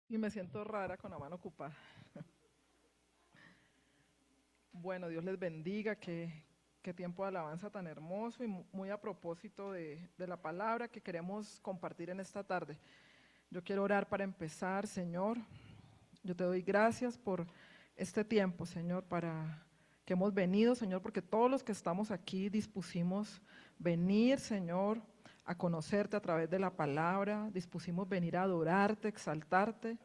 Y me siento rara con la mano ocupada. Bueno, Dios les bendiga, qué tiempo de alabanza tan hermoso y muy a propósito de la palabra que queremos compartir en esta tarde. Yo quiero orar para empezar, Señor. Yo te doy gracias por este tiempo, Señor, para que hemos venido, Señor, porque todos los que estamos aquí dispusimos venir, Señor, a conocerte a través de la palabra, dispusimos venir a adorarte, exaltarte.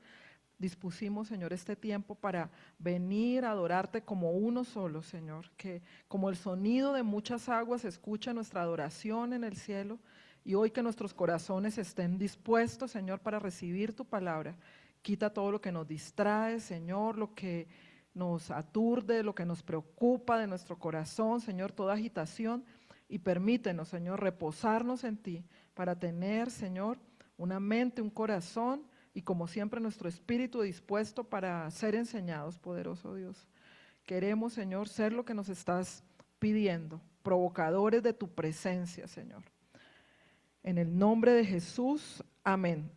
Dispusimos, Señor, este tiempo para venir a adorarte como uno solo, Señor, que como el sonido de muchas aguas se escucha nuestra adoración en el cielo, y hoy que nuestros corazones estén dispuestos, Señor, para recibir tu palabra. Quita todo lo que nos distrae, Señor, lo que nos aturde, lo que nos preocupa de nuestro corazón, Señor, toda agitación, y permítenos, Señor, reposarnos en ti para tener, Señor, una mente, un corazón y como siempre nuestro espíritu dispuesto para ser enseñados, poderoso Dios. Queremos, Señor, ser lo que nos estás pidiendo, provocadores de tu presencia, Señor. En el nombre de Jesús, amén.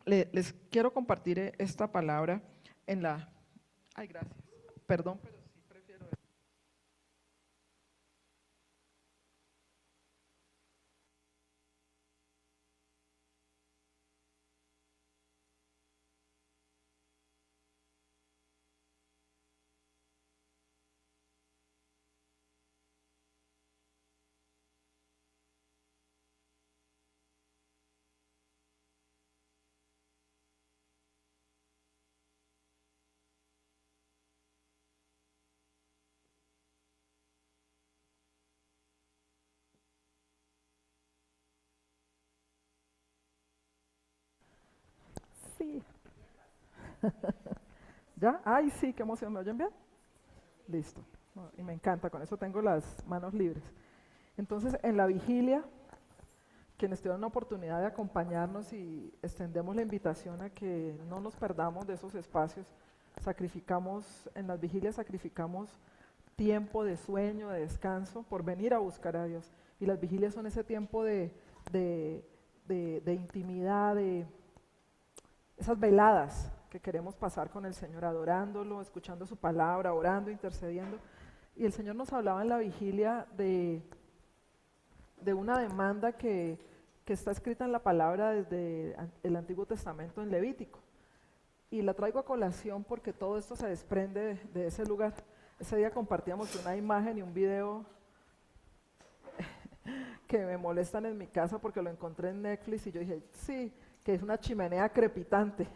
Les quiero compartir esta palabra en la... Ay, gracias. Perdón, pero sí prefiero... Sí, ¿ya? Ay, sí, qué emoción. ¿Me oyen bien? Listo. No, y me encanta, con eso tengo las manos libres. Entonces, en la vigilia quienes tuvieron la oportunidad de acompañarnos y extendemos la invitación a que no nos perdamos de esos espacios. Sacrificamos, en las vigilias sacrificamos tiempo de sueño, de descanso, por venir a buscar a Dios. Y las vigilias son ese tiempo de, de intimidad, de esas veladas que queremos pasar con el Señor, adorándolo, escuchando su palabra, orando, intercediendo. Y el Señor nos hablaba en la vigilia de una demanda que está escrita en la palabra desde el Antiguo Testamento en Levítico. Y la traigo a colación porque todo esto se desprende de ese lugar. Ese día compartíamos una imagen y un video que me molestan en mi casa porque lo encontré en Netflix y yo dije, sí, que es una chimenea crepitante.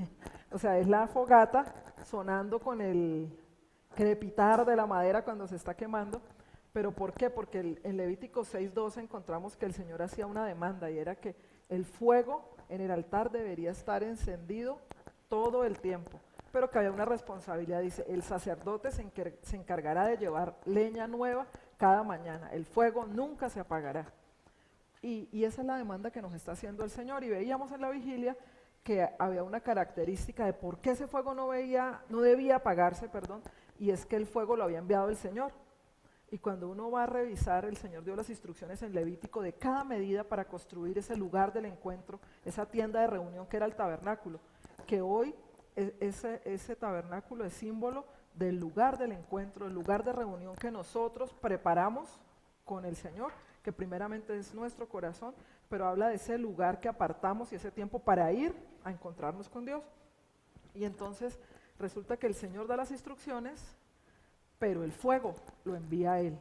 O sea, es la fogata sonando con el crepitar de la madera cuando se está quemando. ¿Pero por qué? Porque en Levítico 6:12 encontramos que el Señor hacía una demanda y era que el fuego en el altar debería estar encendido todo el tiempo, pero que había una responsabilidad. Dice, el sacerdote se encargará de llevar leña nueva cada mañana, el fuego nunca se apagará. Y esa es la demanda que nos está haciendo el Señor. Y veíamos en la vigilia que había una característica de por qué ese fuego no debía apagarse, perdón, y es que el fuego lo había enviado el Señor. Y cuando uno va a revisar, el Señor dio las instrucciones en Levítico de cada medida para construir ese lugar del encuentro, esa tienda de reunión que era el tabernáculo, que hoy ese tabernáculo es símbolo del lugar del encuentro, el lugar de reunión que nosotros preparamos con el Señor, que primeramente es nuestro corazón, pero habla de ese lugar que apartamos y ese tiempo para ir a encontrarnos con Dios. Y entonces resulta que el Señor da las instrucciones, pero el fuego lo envía a Él.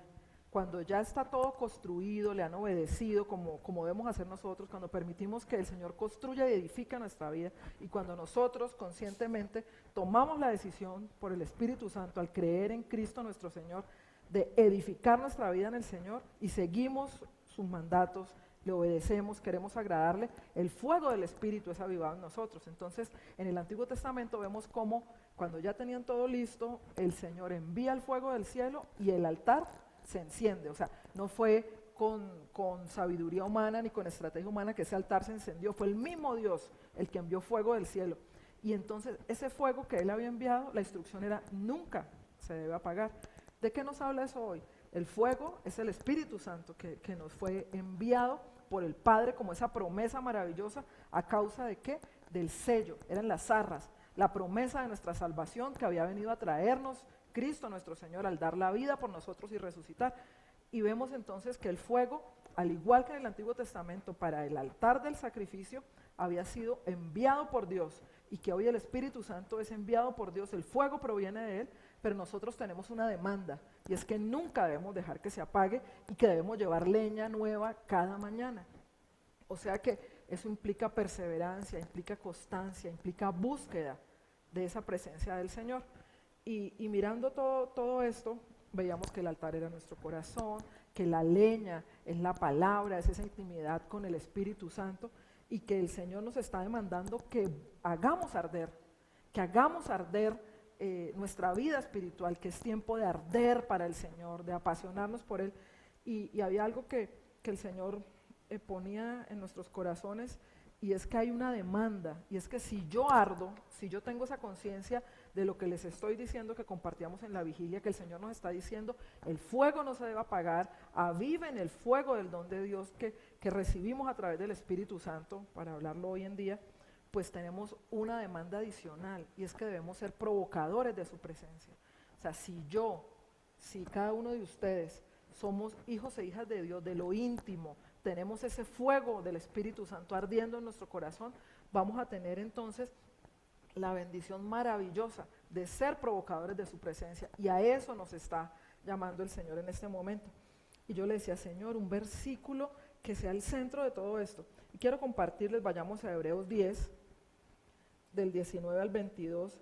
Cuando ya está todo construido, le han obedecido como debemos hacer nosotros, cuando permitimos que el Señor construya y edifique nuestra vida, y cuando nosotros conscientemente tomamos la decisión por el Espíritu Santo, al creer en Cristo nuestro Señor, de edificar nuestra vida en el Señor y seguimos sus mandatos, le obedecemos, queremos agradarle, el fuego del Espíritu es avivado en nosotros. Entonces, en el Antiguo Testamento vemos cómo cuando ya tenían todo listo, el Señor envía el fuego del cielo y el altar se enciende. O sea, no fue con sabiduría humana ni con estrategia humana que ese altar se encendió, fue el mismo Dios el que envió fuego del cielo. Y entonces ese fuego que Él había enviado, la instrucción era nunca se debe apagar. ¿De qué nos habla eso hoy? El fuego es el Espíritu Santo que nos fue enviado por el Padre como esa promesa maravillosa, ¿a causa de qué? Del sello, eran las arras. la promesa de nuestra salvación que había venido a traernos Cristo nuestro Señor al dar la vida por nosotros y resucitar. Y vemos entonces que el fuego, al igual que en el Antiguo Testamento, para el altar del sacrificio, había sido enviado por Dios, y que hoy el Espíritu Santo es enviado por Dios, el fuego proviene de Él, pero nosotros tenemos una demanda, y es que nunca debemos dejar que se apague y que debemos llevar leña nueva cada mañana. O sea que eso implica perseverancia, implica constancia, implica búsqueda de esa presencia del Señor. Y mirando todo esto, veíamos que el altar era nuestro corazón, que la leña es la palabra, es esa intimidad con el Espíritu Santo, y que el Señor nos está demandando que hagamos arder nuestra vida espiritual, que es tiempo de arder para el Señor, de apasionarnos por Él. Y había algo que el Señor ponía en nuestros corazones, y es que hay una demanda, y es que si yo ardo, si yo tengo esa conciencia de lo que les estoy diciendo, que compartíamos en la vigilia, que el Señor nos está diciendo, el fuego no se debe apagar, aviven el fuego del don de Dios que recibimos a través del Espíritu Santo, para hablarlo hoy en día, pues tenemos una demanda adicional, y es que debemos ser provocadores de su presencia. O sea, si cada uno de ustedes somos hijos e hijas de Dios, de lo íntimo, tenemos ese fuego del Espíritu Santo ardiendo en nuestro corazón, vamos a tener entonces la bendición maravillosa de ser provocadores de su presencia, y a eso nos está llamando el Señor en este momento. Y yo le decía, Señor, un versículo que sea el centro de todo esto. Y quiero compartirles, vayamos a Hebreos 10, del 19 al 22,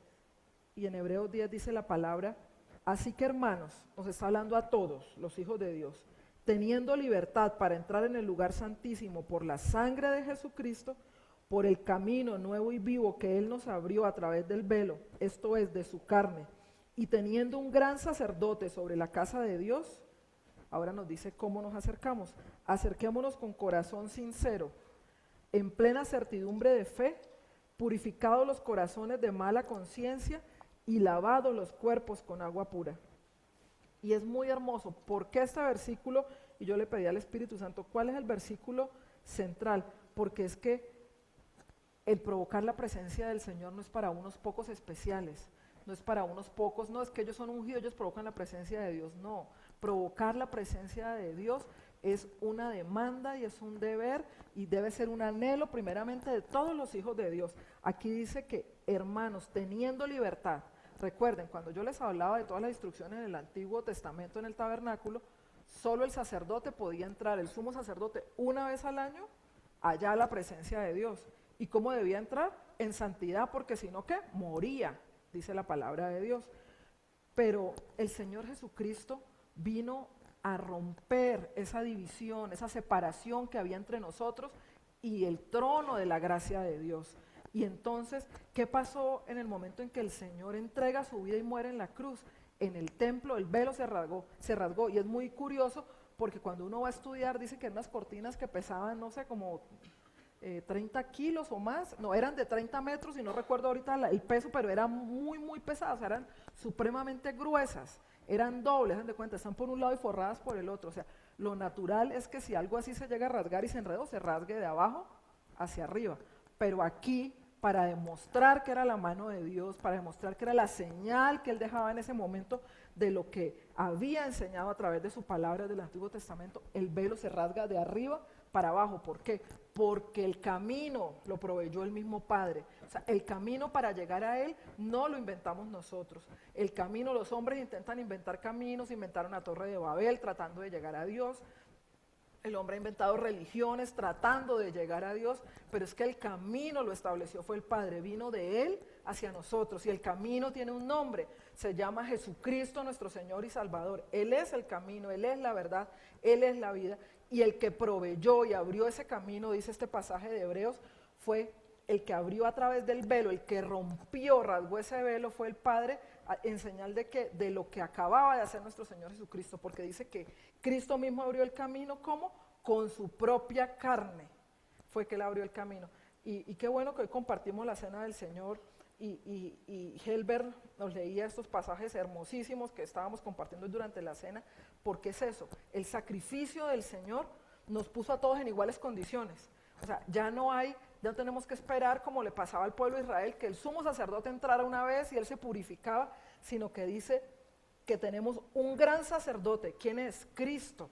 y en Hebreos 10 dice la palabra: así que hermanos, nos está hablando a todos los hijos de Dios, teniendo libertad para entrar en el lugar santísimo por la sangre de Jesucristo, por el camino nuevo y vivo que Él nos abrió a través del velo, esto es, de su carne, y teniendo un gran sacerdote sobre la casa de Dios, ahora nos dice cómo nos acercamos. Acerquémonos con corazón sincero, en plena certidumbre de fe, purificados los corazones de mala conciencia y lavados los cuerpos con agua pura. Y es muy hermoso, porque este versículo, y yo le pedí al Espíritu Santo, ¿cuál es el versículo central? Porque es que el provocar la presencia del Señor no es para unos pocos especiales, no es para unos pocos, no es que ellos son ungidos, ellos provocan la presencia de Dios, no. Provocar la presencia de Dios es una demanda y es un deber, y debe ser un anhelo primeramente de todos los hijos de Dios. Aquí dice que, hermanos, teniendo libertad. Recuerden, cuando yo les hablaba de todas las instrucciones del Antiguo Testamento en el tabernáculo, solo el sacerdote podía entrar, el sumo sacerdote, una vez al año, allá a la presencia de Dios. ¿Y cómo debía entrar? En santidad, porque si no, ¿qué? Moría, dice la palabra de Dios. Pero el Señor Jesucristo vino a romper esa división, esa separación que había entre nosotros y el trono de la gracia de Dios. Y entonces, ¿qué pasó en el momento en que el Señor entrega su vida y muere en la cruz? En el templo el velo se rasgó, y es muy curioso porque cuando uno va a estudiar dice que eran unas cortinas que pesaban, no sé, como 30 kilos o más, no, eran de 30 metros y no recuerdo ahorita el peso, pero eran muy pesadas, eran supremamente gruesas, eran dobles, dan de cuenta, están por un lado y forradas por el otro. O sea, lo natural es que si algo así se llega a rasgar y se enredó, se rasgue de abajo hacia arriba, pero aquí, para demostrar que era la mano de Dios, para demostrar que era la señal que Él dejaba en ese momento de lo que había enseñado a través de su palabra del Antiguo Testamento, el velo se rasga de arriba para abajo. ¿Por qué? Porque el camino lo proveyó el mismo Padre. O sea, el camino para llegar a Él no lo inventamos nosotros. El camino, los hombres intentan inventar caminos, inventaron la Torre de Babel tratando de llegar a Dios. El hombre ha inventado religiones tratando de llegar a Dios, pero es que el camino lo estableció fue el Padre, vino de Él hacia nosotros, y el camino tiene un nombre, se llama Jesucristo nuestro Señor y Salvador. Él es el camino, Él es la verdad, Él es la vida, y el que proveyó y abrió ese camino, dice este pasaje de Hebreos, fue el que abrió a través del velo, el que rompió, rasgó ese velo, fue el Padre, en señal de lo que acababa de hacer nuestro Señor Jesucristo, porque dice que Cristo mismo abrió el camino. ¿Cómo? Con su propia carne fue que Él abrió el camino. Y qué bueno que hoy compartimos la cena del Señor, y Helber nos leía estos pasajes hermosísimos que estábamos compartiendo durante la cena, porque es eso, el sacrificio del Señor nos puso a todos en iguales condiciones. O sea, ya no hay Ya no tenemos que esperar como le pasaba al pueblo de Israel, que el sumo sacerdote entrara una vez y él se purificaba, sino que dice que tenemos un gran sacerdote. ¿Quién es? Cristo.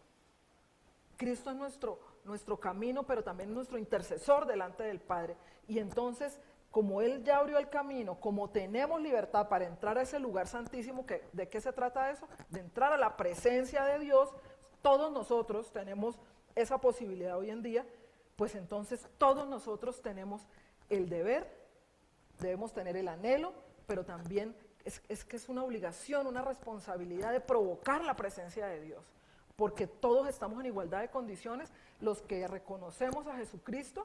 Cristo es nuestro camino, pero también nuestro intercesor delante del Padre. Y entonces, como Él ya abrió el camino, como tenemos libertad para entrar a ese lugar santísimo, ¿de qué se trata eso? De entrar a la presencia de Dios. Todos nosotros tenemos esa posibilidad hoy en día, pues entonces todos nosotros tenemos el deber, debemos tener el anhelo, pero también es que es una obligación, una responsabilidad de provocar la presencia de Dios, porque todos estamos en igualdad de condiciones, los que reconocemos a Jesucristo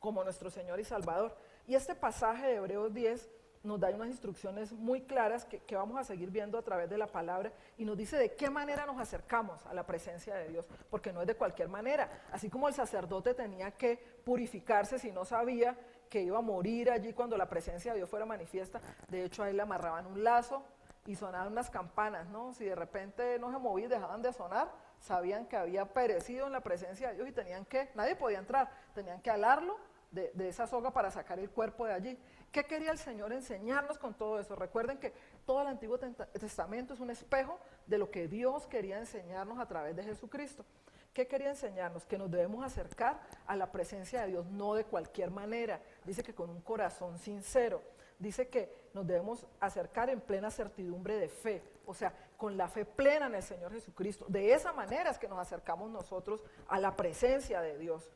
como nuestro Señor y Salvador. Y este pasaje de Hebreos 10 nos da unas instrucciones muy claras que vamos a seguir viendo a través de la palabra, y nos dice de qué manera nos acercamos a la presencia de Dios, porque no es de cualquier manera. Así como el sacerdote tenía que purificarse si no sabía que iba a morir allí cuando la presencia de Dios fuera manifiesta, de hecho a él le amarraban un lazo y sonaban unas campanas, ¿no? Si de repente no se movía y dejaban de sonar, sabían que había perecido en la presencia de Dios y nadie podía entrar, tenían que alarlo de esa soga para sacar el cuerpo de allí. ¿Qué quería el Señor enseñarnos con todo eso? Recuerden que todo el Antiguo Testamento es un espejo de lo que Dios quería enseñarnos a través de Jesucristo. ¿Qué quería enseñarnos? Que nos debemos acercar a la presencia de Dios, no de cualquier manera. Dice que con un corazón sincero. Dice que nos debemos acercar en plena certidumbre de fe, o sea, con la fe plena en el Señor Jesucristo. De esa manera es que nos acercamos nosotros a la presencia de Dios.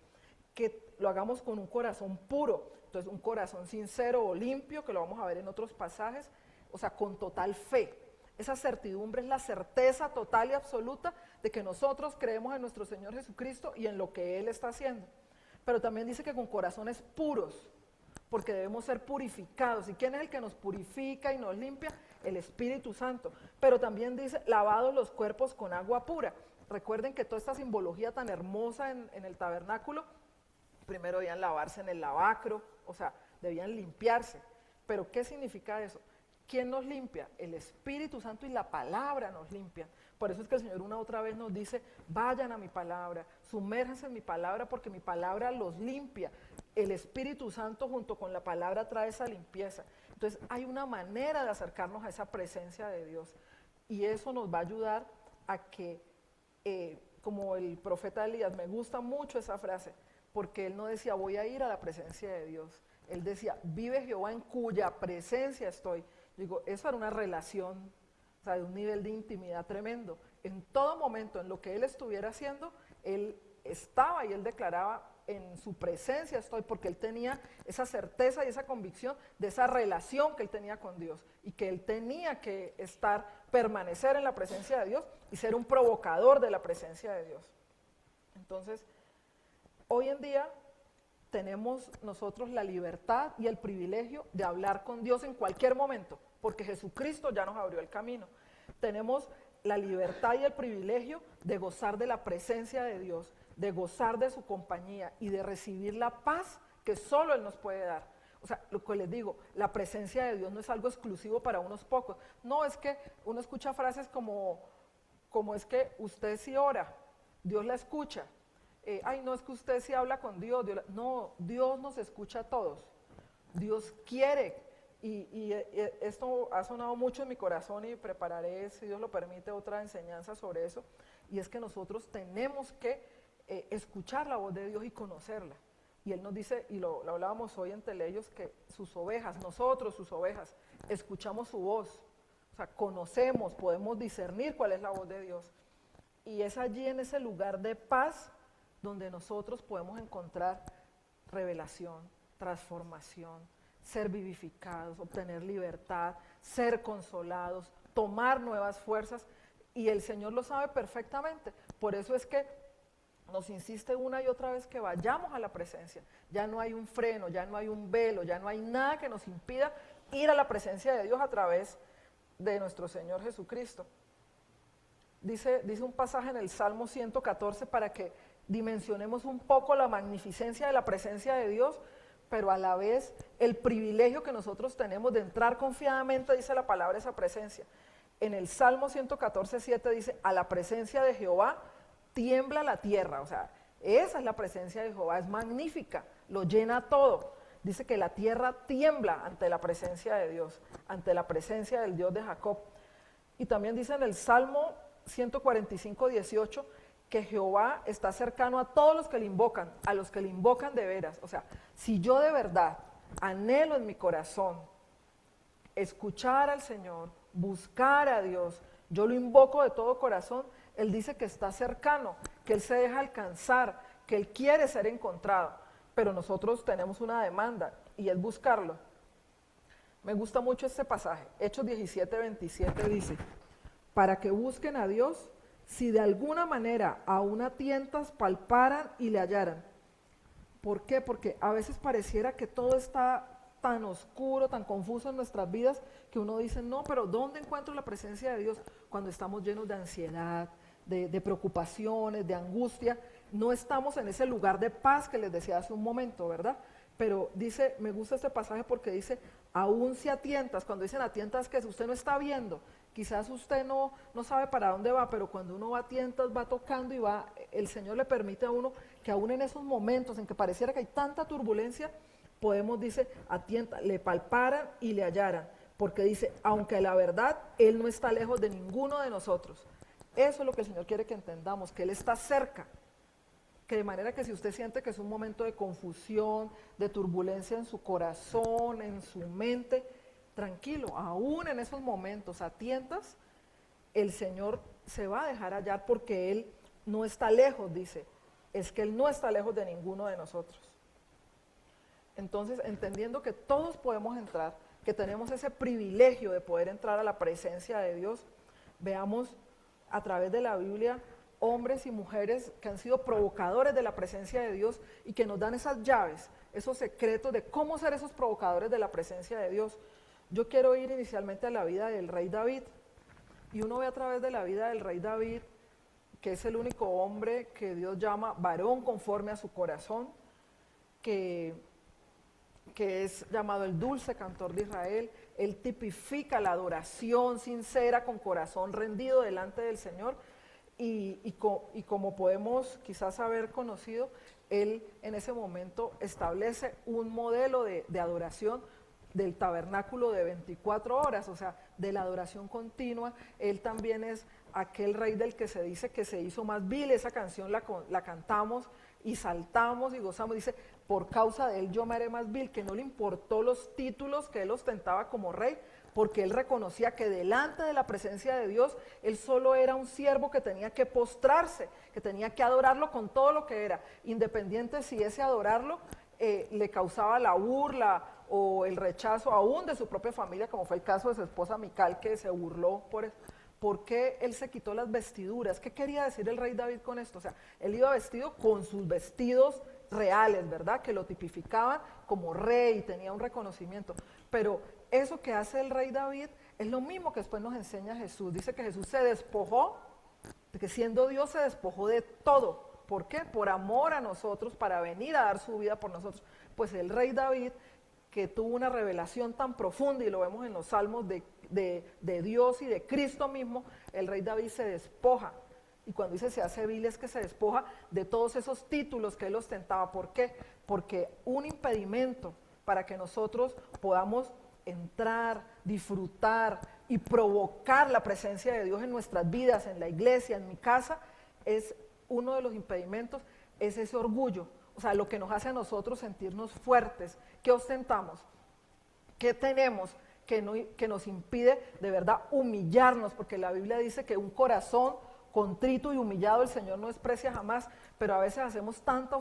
Que lo hagamos con un corazón puro, entonces un corazón sincero o limpio, que lo vamos a ver en otros pasajes, o sea, con total fe. Esa certidumbre es la certeza total y absoluta de que nosotros creemos en nuestro Señor Jesucristo y en lo que Él está haciendo. Pero también dice que con corazones puros, porque debemos ser purificados. ¿Y quién es el que nos purifica y nos limpia? El Espíritu Santo. Pero también dice, lavados los cuerpos con agua pura. Recuerden que toda esta simbología tan hermosa en el tabernáculo, primero debían lavarse en el lavacro, o sea, debían limpiarse. Pero ¿qué significa eso? ¿Quién nos limpia? El Espíritu Santo y la palabra nos limpian. Por eso es que el Señor una otra vez nos dice, vayan a mi palabra, sumérjanse en mi palabra porque mi palabra los limpia. El Espíritu Santo junto con la palabra trae esa limpieza. Entonces hay una manera de acercarnos a esa presencia de Dios y eso nos va a ayudar a que, como el profeta Elías, me gusta mucho esa frase, porque él no decía voy a ir a la presencia de Dios, él decía vive Jehová en cuya presencia estoy. Digo, eso era una relación, o sea, de un nivel de intimidad tremendo. En todo momento, en lo que él estuviera haciendo, él estaba y él declaraba en su presencia estoy, porque él tenía esa certeza y esa convicción de esa relación que él tenía con Dios y que él tenía que permanecer en la presencia de Dios y ser un provocador de la presencia de Dios. Entonces, hoy en día tenemos nosotros la libertad y el privilegio de hablar con Dios en cualquier momento, porque Jesucristo ya nos abrió el camino. Tenemos la libertad y el privilegio de gozar de la presencia de Dios, de gozar de su compañía y de recibir la paz que solo Él nos puede dar. O sea, lo que les digo, la presencia de Dios no es algo exclusivo para unos pocos. No, es que uno escucha frases como es que usted sí ora, Dios la escucha. Ay, no, es que usted sí habla con Dios. No, Dios nos escucha a todos. Dios quiere. Y esto ha sonado mucho en mi corazón y prepararé, si Dios lo permite, otra enseñanza sobre eso. Y es que nosotros tenemos que escuchar la voz de Dios y conocerla. Y Él nos dice, y lo hablábamos hoy en Teleyos, que sus ovejas, nosotros sus ovejas, escuchamos su voz. O sea, conocemos, podemos discernir cuál es la voz de Dios. Y es allí en ese lugar de paz donde nosotros podemos encontrar revelación, transformación, ser vivificados, obtener libertad, ser consolados, tomar nuevas fuerzas, y el Señor lo sabe perfectamente. Por eso es que nos insiste una y otra vez que vayamos a la presencia. Ya no hay un freno, ya no hay un velo, ya no hay nada que nos impida ir a la presencia de Dios a través de nuestro Señor Jesucristo. Dice un pasaje en el Salmo 114 para que dimensionemos un poco la magnificencia de la presencia de Dios, pero a la vez el privilegio que nosotros tenemos de entrar confiadamente, dice la palabra, esa presencia. En el Salmo 114:7 dice, a la presencia de Jehová tiembla la tierra. O sea, esa es la presencia de Jehová, es magnífica. lo llena todo. Dice que la tierra tiembla ante la presencia de Dios, ante la presencia del Dios de Jacob. Y también dice en el Salmo 145, 18, que Jehová está cercano a todos los que le invocan, a los que le invocan de veras. O sea, si yo de verdad anhelo en mi corazón escuchar al Señor, buscar a Dios, yo lo invoco de todo corazón, Él dice que está cercano, que Él se deja alcanzar, que Él quiere ser encontrado, pero nosotros tenemos una demanda y es buscarlo. Me gusta mucho este pasaje, Hechos 17, 27 dice, para que busquen a Dios, si de alguna manera aún a tientas palparan y le hallaran. ¿Por qué? Porque a veces pareciera que todo está tan oscuro, tan confuso en nuestras vidas, que uno dice, no, pero ¿dónde encuentro la presencia de Dios? Cuando estamos llenos de ansiedad, de preocupaciones, de angustia, no estamos en ese lugar de paz que les decía hace un momento, ¿verdad? Pero dice, me gusta este pasaje porque dice, aún si a tientas, cuando dicen a tientas que usted no está viendo, quizás usted no sabe para dónde va, pero cuando uno va a tientas, va tocando y va, el Señor le permite a uno que aún en esos momentos en que pareciera que hay tanta turbulencia, podemos, dice, a tientas, le palparan y le hallaran, porque dice, aunque la verdad, Él no está lejos de ninguno de nosotros. Eso es lo que el Señor quiere que entendamos, que Él está cerca, que de manera que si usted siente que es un momento de confusión, de turbulencia en su corazón, en su mente, tranquilo, aún en esos momentos, a tientas, el Señor se va a dejar hallar porque Él no está lejos, dice, es que Él no está lejos de ninguno de nosotros. Entonces, entendiendo que todos podemos entrar, que tenemos ese privilegio de poder entrar a la presencia de Dios, veamos a través de la Biblia hombres y mujeres que han sido provocadores de la presencia de Dios y que nos dan esas llaves, esos secretos de cómo ser esos provocadores de la presencia de Dios. Yo quiero ir inicialmente a la vida del rey David, y uno ve a través de la vida del rey David, que es el único hombre que Dios llama varón conforme a su corazón, que es llamado el dulce cantor de Israel. Él tipifica la adoración sincera con corazón rendido delante del Señor, y como podemos quizás haber conocido, él en ese momento establece un modelo de adoración del tabernáculo de 24 horas, o sea, de la adoración continua. Él también es aquel rey del que se dice que se hizo más vil. Esa canción la cantamos y saltamos y gozamos, dice, por causa de él yo me haré más vil, que no le importó los títulos que él ostentaba como rey, porque él reconocía que delante de la presencia de Dios, él solo era un siervo que tenía que postrarse, que tenía que adorarlo con todo lo que era, independiente si ese adorarlo le causaba la burla o el rechazo aún de su propia familia, como fue el caso de su esposa Mical, que se burló por eso. ¿Por qué él se quitó las vestiduras? ¿Qué quería decir el rey David con esto? O sea, él iba vestido con sus vestidos reales, ¿verdad? Que lo tipificaban como rey, tenía un reconocimiento. Pero eso que hace el rey David es lo mismo que después nos enseña Jesús. Dice que Jesús se despojó, que siendo Dios se despojó de todo. ¿Por qué? Por amor a nosotros, para venir a dar su vida por nosotros. Pues el rey David, que tuvo una revelación tan profunda, y lo vemos en los salmos de Dios y de Cristo mismo, el rey David se despoja. Y cuando dice se hace vil, es que se despoja de todos esos títulos que él ostentaba. ¿Por qué? Porque un impedimento para que nosotros podamos entrar, disfrutar y provocar la presencia de Dios en nuestras vidas, en la iglesia, en mi casa, es uno de los impedimentos, es ese orgullo. O sea, lo que nos hace a nosotros sentirnos fuertes. ¿Qué ostentamos? ¿Qué tenemos que nos impide de verdad humillarnos? Porque la Biblia dice que un corazón contrito y humillado el Señor no desprecia jamás, pero a veces hacemos tanta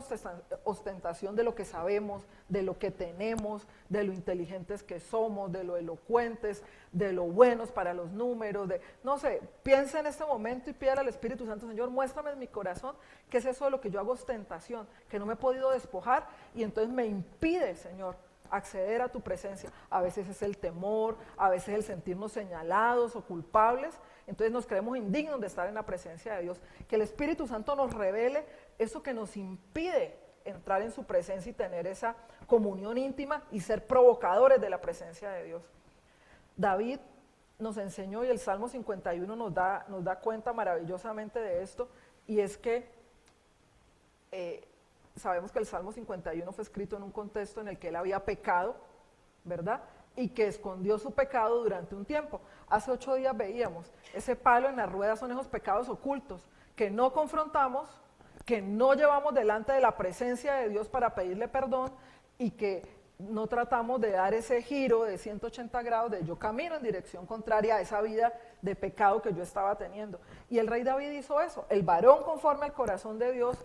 ostentación de lo que sabemos, de lo que tenemos, de lo inteligentes que somos, de lo elocuentes, de lo buenos para los números, no sé, piensa en este momento y pídale al Espíritu Santo, Señor, muéstrame en mi corazón qué es eso de lo que yo hago ostentación, que no me he podido despojar y entonces me impide, Señor, acceder a tu presencia. A veces es el temor, a veces el sentirnos señalados o culpables, entonces nos creemos indignos de estar en la presencia de Dios. Que el Espíritu Santo nos revele eso que nos impide entrar en su presencia y tener esa comunión íntima y ser provocadores de la presencia de Dios. David nos enseñó, y el Salmo 51 nos da cuenta maravillosamente de esto, y es que sabemos que el Salmo 51 fue escrito en un contexto en el que él había pecado, ¿verdad? Y que escondió su pecado durante un tiempo. Hace 8 días veíamos, ese palo en la rueda son esos pecados ocultos que no confrontamos, que no llevamos delante de la presencia de Dios para pedirle perdón y que no tratamos de dar ese giro de 180 grados de yo camino en dirección contraria a esa vida de pecado que yo estaba teniendo. Y el rey David hizo eso. El varón conforme al corazón de Dios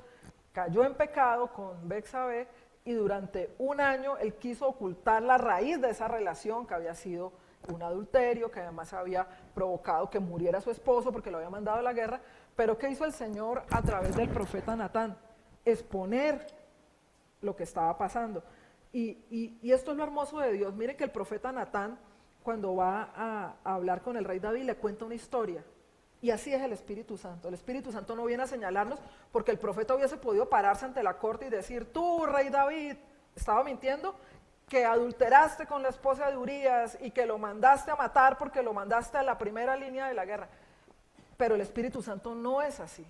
cayó en pecado con Betsabé y durante un año él quiso ocultar la raíz de esa relación que había sido un adulterio, que además había provocado que muriera su esposo porque lo había mandado a la guerra. Pero ¿qué hizo el Señor a través del profeta Natán? Exponer lo que estaba pasando. Y esto es lo hermoso de Dios. Miren que el profeta Natán, cuando va a hablar con el rey David, le cuenta una historia. Y así es el Espíritu Santo. El Espíritu Santo no viene a señalarnos porque el profeta hubiese podido pararse ante la corte y decir, tú, rey David, estaba mintiendo, que adulteraste con la esposa de Urías y que lo mandaste a matar porque lo mandaste a la primera línea de la guerra. Pero el Espíritu Santo no es así.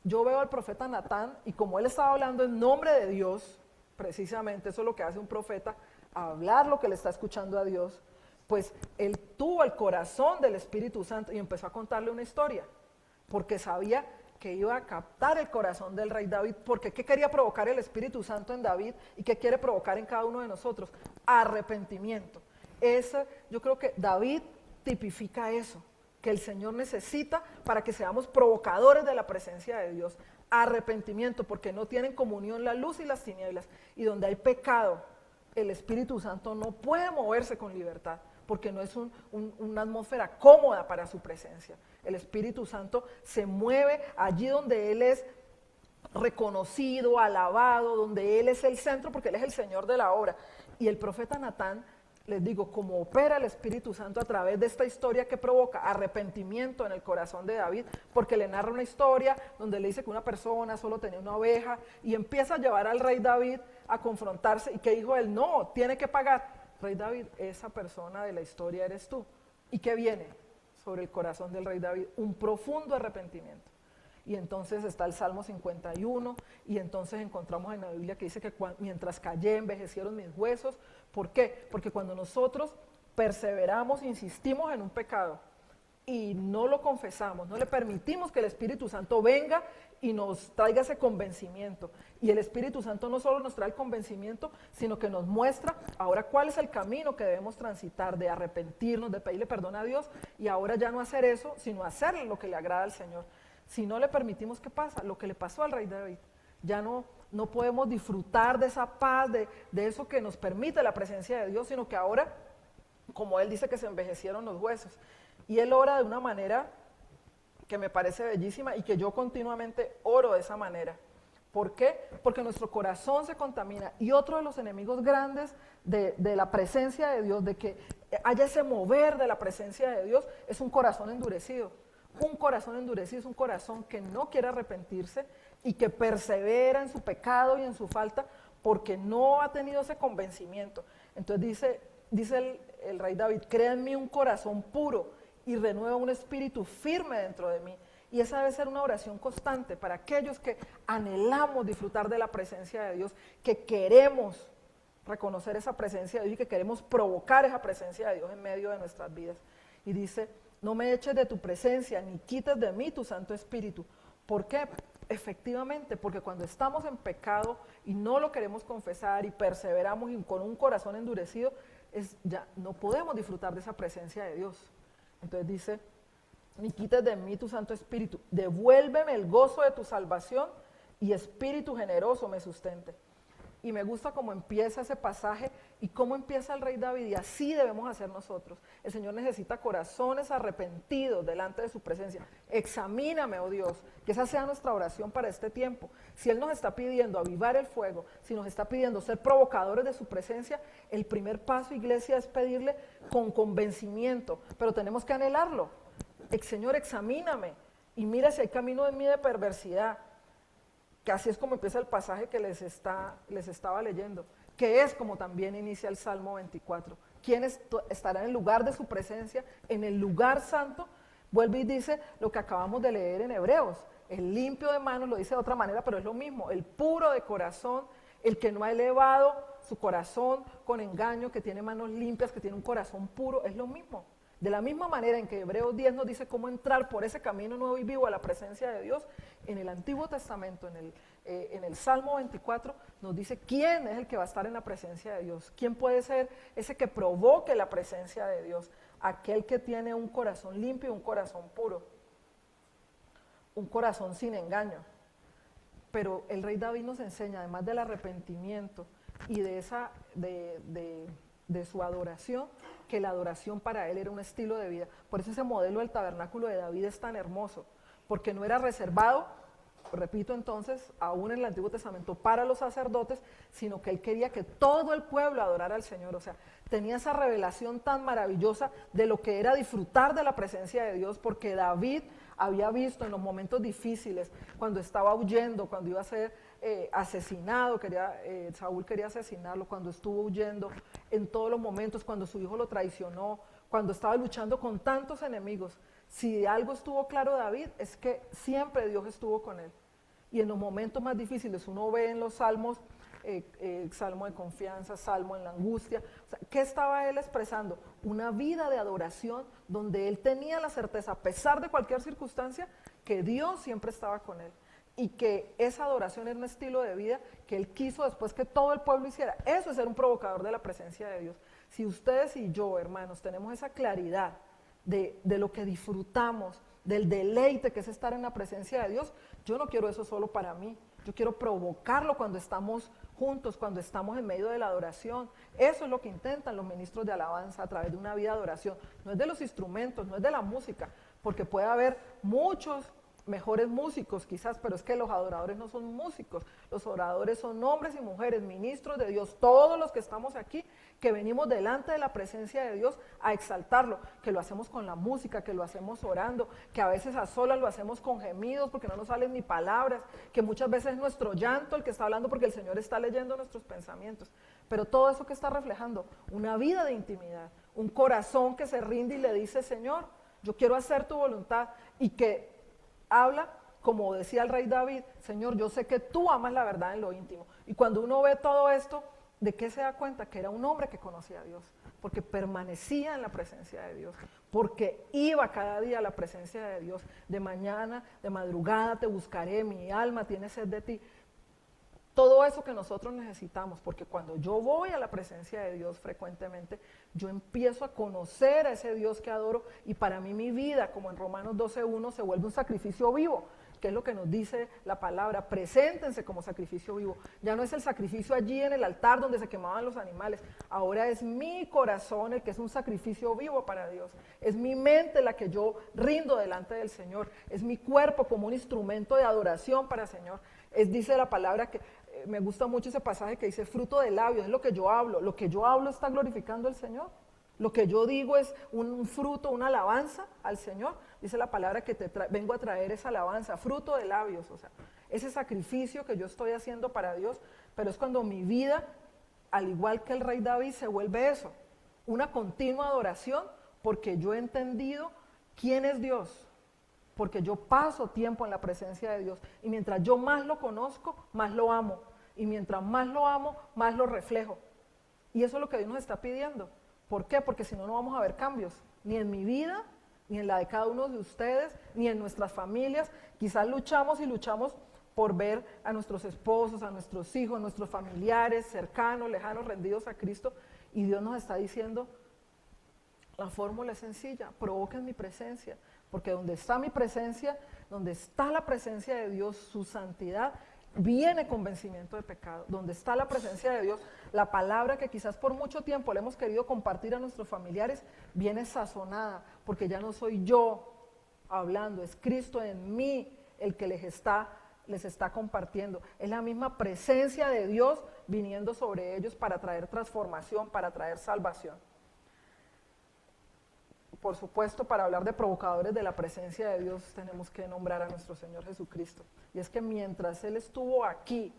Yo veo al profeta Natán y como él estaba hablando en nombre de Dios, precisamente eso es lo que hace un profeta, hablar lo que le está escuchando a Dios, pues él tuvo el corazón del Espíritu Santo y empezó a contarle una historia, porque sabía que iba a captar el corazón del rey David, porque ¿qué quería provocar el Espíritu Santo en David y qué quiere provocar en cada uno de nosotros? Arrepentimiento. Yo creo que David tipifica eso, que el Señor necesita para que seamos provocadores de la presencia de Dios. Arrepentimiento, porque no tienen comunión la luz y las tinieblas, y donde hay pecado, el Espíritu Santo no puede moverse con libertad, porque no es una atmósfera cómoda para su presencia. El Espíritu Santo se mueve allí donde Él es reconocido, alabado, donde Él es el centro, porque Él es el Señor de la obra. Y el profeta Natán, les digo, como opera el Espíritu Santo a través de esta historia que provoca arrepentimiento en el corazón de David, porque le narra una historia donde le dice que una persona solo tenía una oveja y empieza a llevar al rey David a confrontarse. ¿Y qué dijo él? No, tiene que pagar. Rey David, esa persona de la historia eres tú. ¿Y qué viene sobre el corazón del rey David? Un profundo arrepentimiento. Y entonces está el Salmo 51, y entonces encontramos en la Biblia que dice que mientras callé envejecieron mis huesos. ¿Por qué? Porque cuando nosotros perseveramos, insistimos en un pecado y no lo confesamos, no le permitimos que el Espíritu Santo venga y nos traiga ese convencimiento. Y el Espíritu Santo no solo nos trae el convencimiento, sino que nos muestra ahora cuál es el camino que debemos transitar, de arrepentirnos, de pedirle perdón a Dios, y ahora ya no hacer eso, sino hacer lo que le agrada al Señor. Si no le permitimos, ¿qué pasa? Lo que le pasó al rey David. Ya no podemos disfrutar de esa paz, de eso que nos permite la presencia de Dios, sino que ahora, como él dice, que se envejecieron los huesos. Y él ora de una manera que me parece bellísima y que yo continuamente oro de esa manera. ¿Por qué? Porque nuestro corazón se contamina. Y otro de los enemigos grandes de la presencia de Dios, de que haya ese mover de la presencia de Dios, es un corazón endurecido. Un corazón endurecido es un corazón que no quiere arrepentirse y que persevera en su pecado y en su falta porque no ha tenido ese convencimiento. Entonces dice el rey David, crea en mí un corazón puro y renueva un espíritu firme dentro de mí. Y esa debe ser una oración constante para aquellos que anhelamos disfrutar de la presencia de Dios, que queremos reconocer esa presencia de Dios y que queremos provocar esa presencia de Dios en medio de nuestras vidas. Y dice, no me eches de tu presencia, ni quites de mí tu Santo Espíritu. ¿Por qué? Efectivamente, porque cuando estamos en pecado y no lo queremos confesar y perseveramos y con un corazón endurecido, ya no podemos disfrutar de esa presencia de Dios. Entonces dice, ni quites de mí tu Santo Espíritu, devuélveme el gozo de tu salvación y espíritu generoso me sustente. Y me gusta cómo empieza ese pasaje y cómo empieza el rey David, y así debemos hacer nosotros. El Señor necesita corazones arrepentidos delante de su presencia. Examíname, oh Dios, que esa sea nuestra oración para este tiempo. Si Él nos está pidiendo avivar el fuego, si nos está pidiendo ser provocadores de su presencia, el primer paso, iglesia, es pedirle con convencimiento, pero tenemos que anhelarlo. Señor, examíname y mira si hay camino en mí de perversidad. Que así es como empieza el pasaje que les estaba leyendo, que es como también inicia el Salmo 24. ¿Quién estará en el lugar de su presencia, en el lugar santo? Vuelve y dice lo que acabamos de leer en Hebreos, El limpio de manos lo dice de otra manera, pero es lo mismo. El puro de corazón, el que no ha elevado su corazón con engaño, que tiene manos limpias, que tiene un corazón puro, es lo mismo. De la misma manera en que Hebreos 10 nos dice cómo entrar por ese camino nuevo y vivo a la presencia de Dios, en el Antiguo Testamento, en el Salmo 24, nos dice quién es el que va a estar en la presencia de Dios, quién puede ser ese que provoque la presencia de Dios, aquel que tiene un corazón limpio y un corazón puro, un corazón sin engaño. Pero el rey David nos enseña, además del arrepentimiento y de su adoración, que la adoración para él era un estilo de vida. Por eso ese modelo del tabernáculo de David es tan hermoso, porque no era reservado, repito entonces, aún en el Antiguo Testamento para los sacerdotes, sino que él quería que todo el pueblo adorara al Señor. O sea, tenía esa revelación tan maravillosa de lo que era disfrutar de la presencia de Dios, porque David había visto en los momentos difíciles, cuando estaba huyendo, cuando iba a ser asesinado, Saúl quería asesinarlo, cuando estuvo huyendo, en todos los momentos, cuando su hijo lo traicionó, cuando estaba luchando con tantos enemigos. Si de algo estuvo claro David, es que siempre Dios estuvo con él. Y en los momentos más difíciles, uno ve en los salmos, salmo de confianza, salmo en la angustia. O sea, ¿qué estaba él expresando? Una vida de adoración donde él tenía la certeza, a pesar de cualquier circunstancia, que Dios siempre estaba con él. Y que esa adoración era un estilo de vida que él quiso después que todo el pueblo hiciera. Eso es ser un provocador de la presencia de Dios. Si ustedes y yo, hermanos, tenemos esa claridad de lo que disfrutamos, del deleite que es estar en la presencia de Dios, yo no quiero eso solo para mí. Yo quiero provocarlo cuando estamos juntos, cuando estamos en medio de la adoración. Eso es lo que intentan los ministros de alabanza a través de una vida de adoración. No es de los instrumentos, no es de la música, porque puede haber muchos mejores músicos quizás, pero es que los adoradores no son músicos, los adoradores son hombres y mujeres, ministros de Dios, todos los que estamos aquí, que venimos delante de la presencia de Dios a exaltarlo, que lo hacemos con la música, que lo hacemos orando, que a veces a solas lo hacemos con gemidos porque no nos salen ni palabras, que muchas veces es nuestro llanto el que está hablando porque el Señor está leyendo nuestros pensamientos, pero todo eso que está reflejando, una vida de intimidad, un corazón que se rinde y le dice, Señor, yo quiero hacer tu voluntad, y que habla, como decía el rey David, Señor, yo sé que tú amas la verdad en lo íntimo. Y cuando uno ve todo esto, ¿de qué se da cuenta? Que era un hombre que conocía a Dios, porque permanecía en la presencia de Dios, porque iba cada día a la presencia de Dios. De mañana, de madrugada te buscaré, mi alma tiene sed de ti. Todo eso que nosotros necesitamos, porque cuando yo voy a la presencia de Dios frecuentemente, yo empiezo a conocer a ese Dios que adoro, y para mí mi vida, como en Romanos 12:1, se vuelve un sacrificio vivo, que es lo que nos dice la palabra, preséntense como sacrificio vivo. Ya no es el sacrificio allí en el altar donde se quemaban los animales, ahora es mi corazón el que es un sacrificio vivo para Dios, es mi mente la que yo rindo delante del Señor, es mi cuerpo como un instrumento de adoración para el Señor. Dice la palabra que me gusta mucho ese pasaje que dice fruto de labios, es lo que yo hablo está glorificando al Señor. Lo que yo digo es un fruto, una alabanza al Señor. Dice la palabra que vengo a traer esa alabanza, fruto de labios, o sea, ese sacrificio que yo estoy haciendo para Dios, pero es cuando mi vida, al igual que el rey David, se vuelve eso, una continua adoración, porque yo he entendido quién es Dios, porque yo paso tiempo en la presencia de Dios, y mientras yo más lo conozco, más lo amo, y mientras más lo amo, más lo reflejo. Y eso es lo que Dios nos está pidiendo. ¿Por qué? Porque si no, no vamos a ver cambios, ni en mi vida, ni en la de cada uno de ustedes, ni en nuestras familias. Quizás luchamos y luchamos por ver a nuestros esposos, a nuestros hijos, a nuestros familiares, cercanos, lejanos, rendidos a Cristo, y Dios nos está diciendo, la fórmula es sencilla, provoquen mi presencia, porque donde está mi presencia, donde está la presencia de Dios, su santidad, viene convencimiento de pecado. Donde está la presencia de Dios, la palabra que quizás por mucho tiempo le hemos querido compartir a nuestros familiares, viene sazonada, porque ya no soy yo hablando, es Cristo en mí el que les está compartiendo. Es la misma presencia de Dios viniendo sobre ellos para traer transformación, para traer salvación. Por supuesto, para hablar de provocadores de la presencia de Dios, tenemos que nombrar a nuestro Señor Jesucristo. Y es que mientras Él estuvo aquí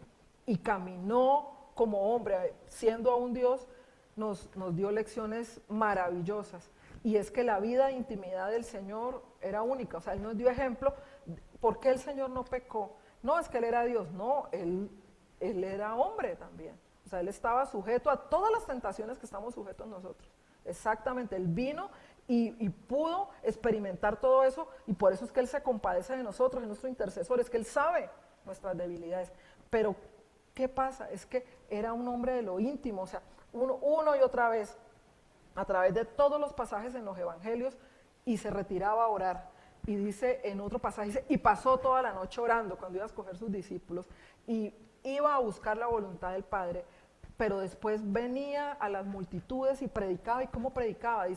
y caminó como hombre, siendo aún Dios, nos dio lecciones maravillosas. y es que la vida de intimidad del Señor era única. O sea, Él nos dio ejemplo. ¿Por qué el Señor no pecó? No es que Él era Dios, no, Él era hombre también. O sea, Él estaba sujeto a todas las tentaciones que estamos sujetos nosotros. Exactamente, Él vino y pudo experimentar todo eso, y por eso es que Él se compadece de nosotros, es nuestro intercesor, es que Él sabe nuestras debilidades. Pero, ¿qué pasa? Es que era un hombre de lo íntimo, o sea, uno y otra vez, a través de todos los pasajes en los evangelios, y se retiraba a orar. Y dice en otro pasaje, dice, y pasó toda la noche orando cuando iba a escoger sus discípulos, y iba a buscar la voluntad del Padre, pero después venía a las multitudes y predicaba. ¿Y cómo predicaba?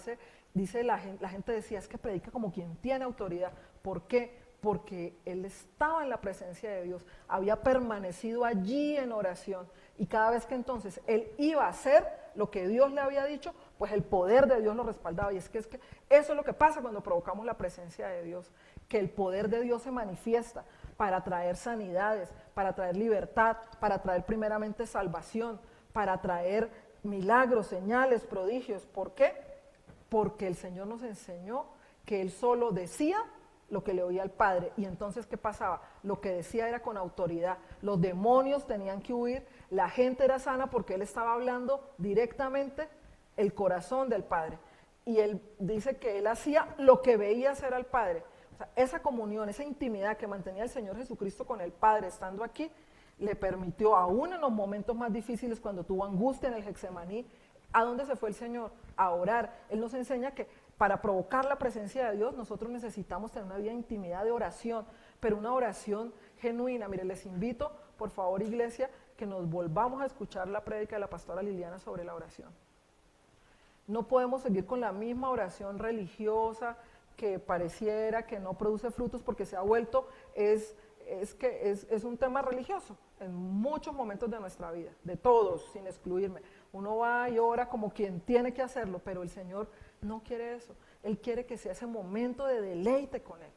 Dice la gente decía, es que predica como quien tiene autoridad. ¿Por qué? Porque él estaba en la presencia de Dios, había permanecido allí en oración, y cada vez que entonces él iba a hacer lo que Dios le había dicho, pues el poder de Dios lo respaldaba. Y es que eso es lo que pasa cuando provocamos la presencia de Dios, que el poder de Dios se manifiesta para traer sanidades, para traer libertad, para traer primeramente salvación, para traer milagros, señales, prodigios. ¿Por qué? Porque el Señor nos enseñó que Él solo decía lo que le oía al Padre. Y entonces, ¿qué pasaba? Lo que decía era con autoridad. Los demonios tenían que huir, la gente era sana porque Él estaba hablando directamente el corazón del Padre. Y Él dice que Él hacía lo que veía hacer al Padre. O sea, esa comunión, esa intimidad que mantenía el Señor Jesucristo con el Padre estando aquí, le permitió, aún en los momentos más difíciles, cuando tuvo angustia en el Getsemaní, ¿a dónde se fue el Señor? A orar. Él nos enseña que para provocar la presencia de Dios, nosotros necesitamos tener una vida de intimidad, de oración, pero una oración genuina. Mire, les invito, por favor, iglesia, que nos volvamos a escuchar la prédica de la pastora Liliana sobre la oración. No podemos seguir con la misma oración religiosa que pareciera que no produce frutos, porque se ha vuelto, es un tema religioso en muchos momentos de nuestra vida, de todos, sin excluirme. Uno va y ora como quien tiene que hacerlo, pero el Señor no quiere eso. Él quiere que sea ese momento de deleite con Él,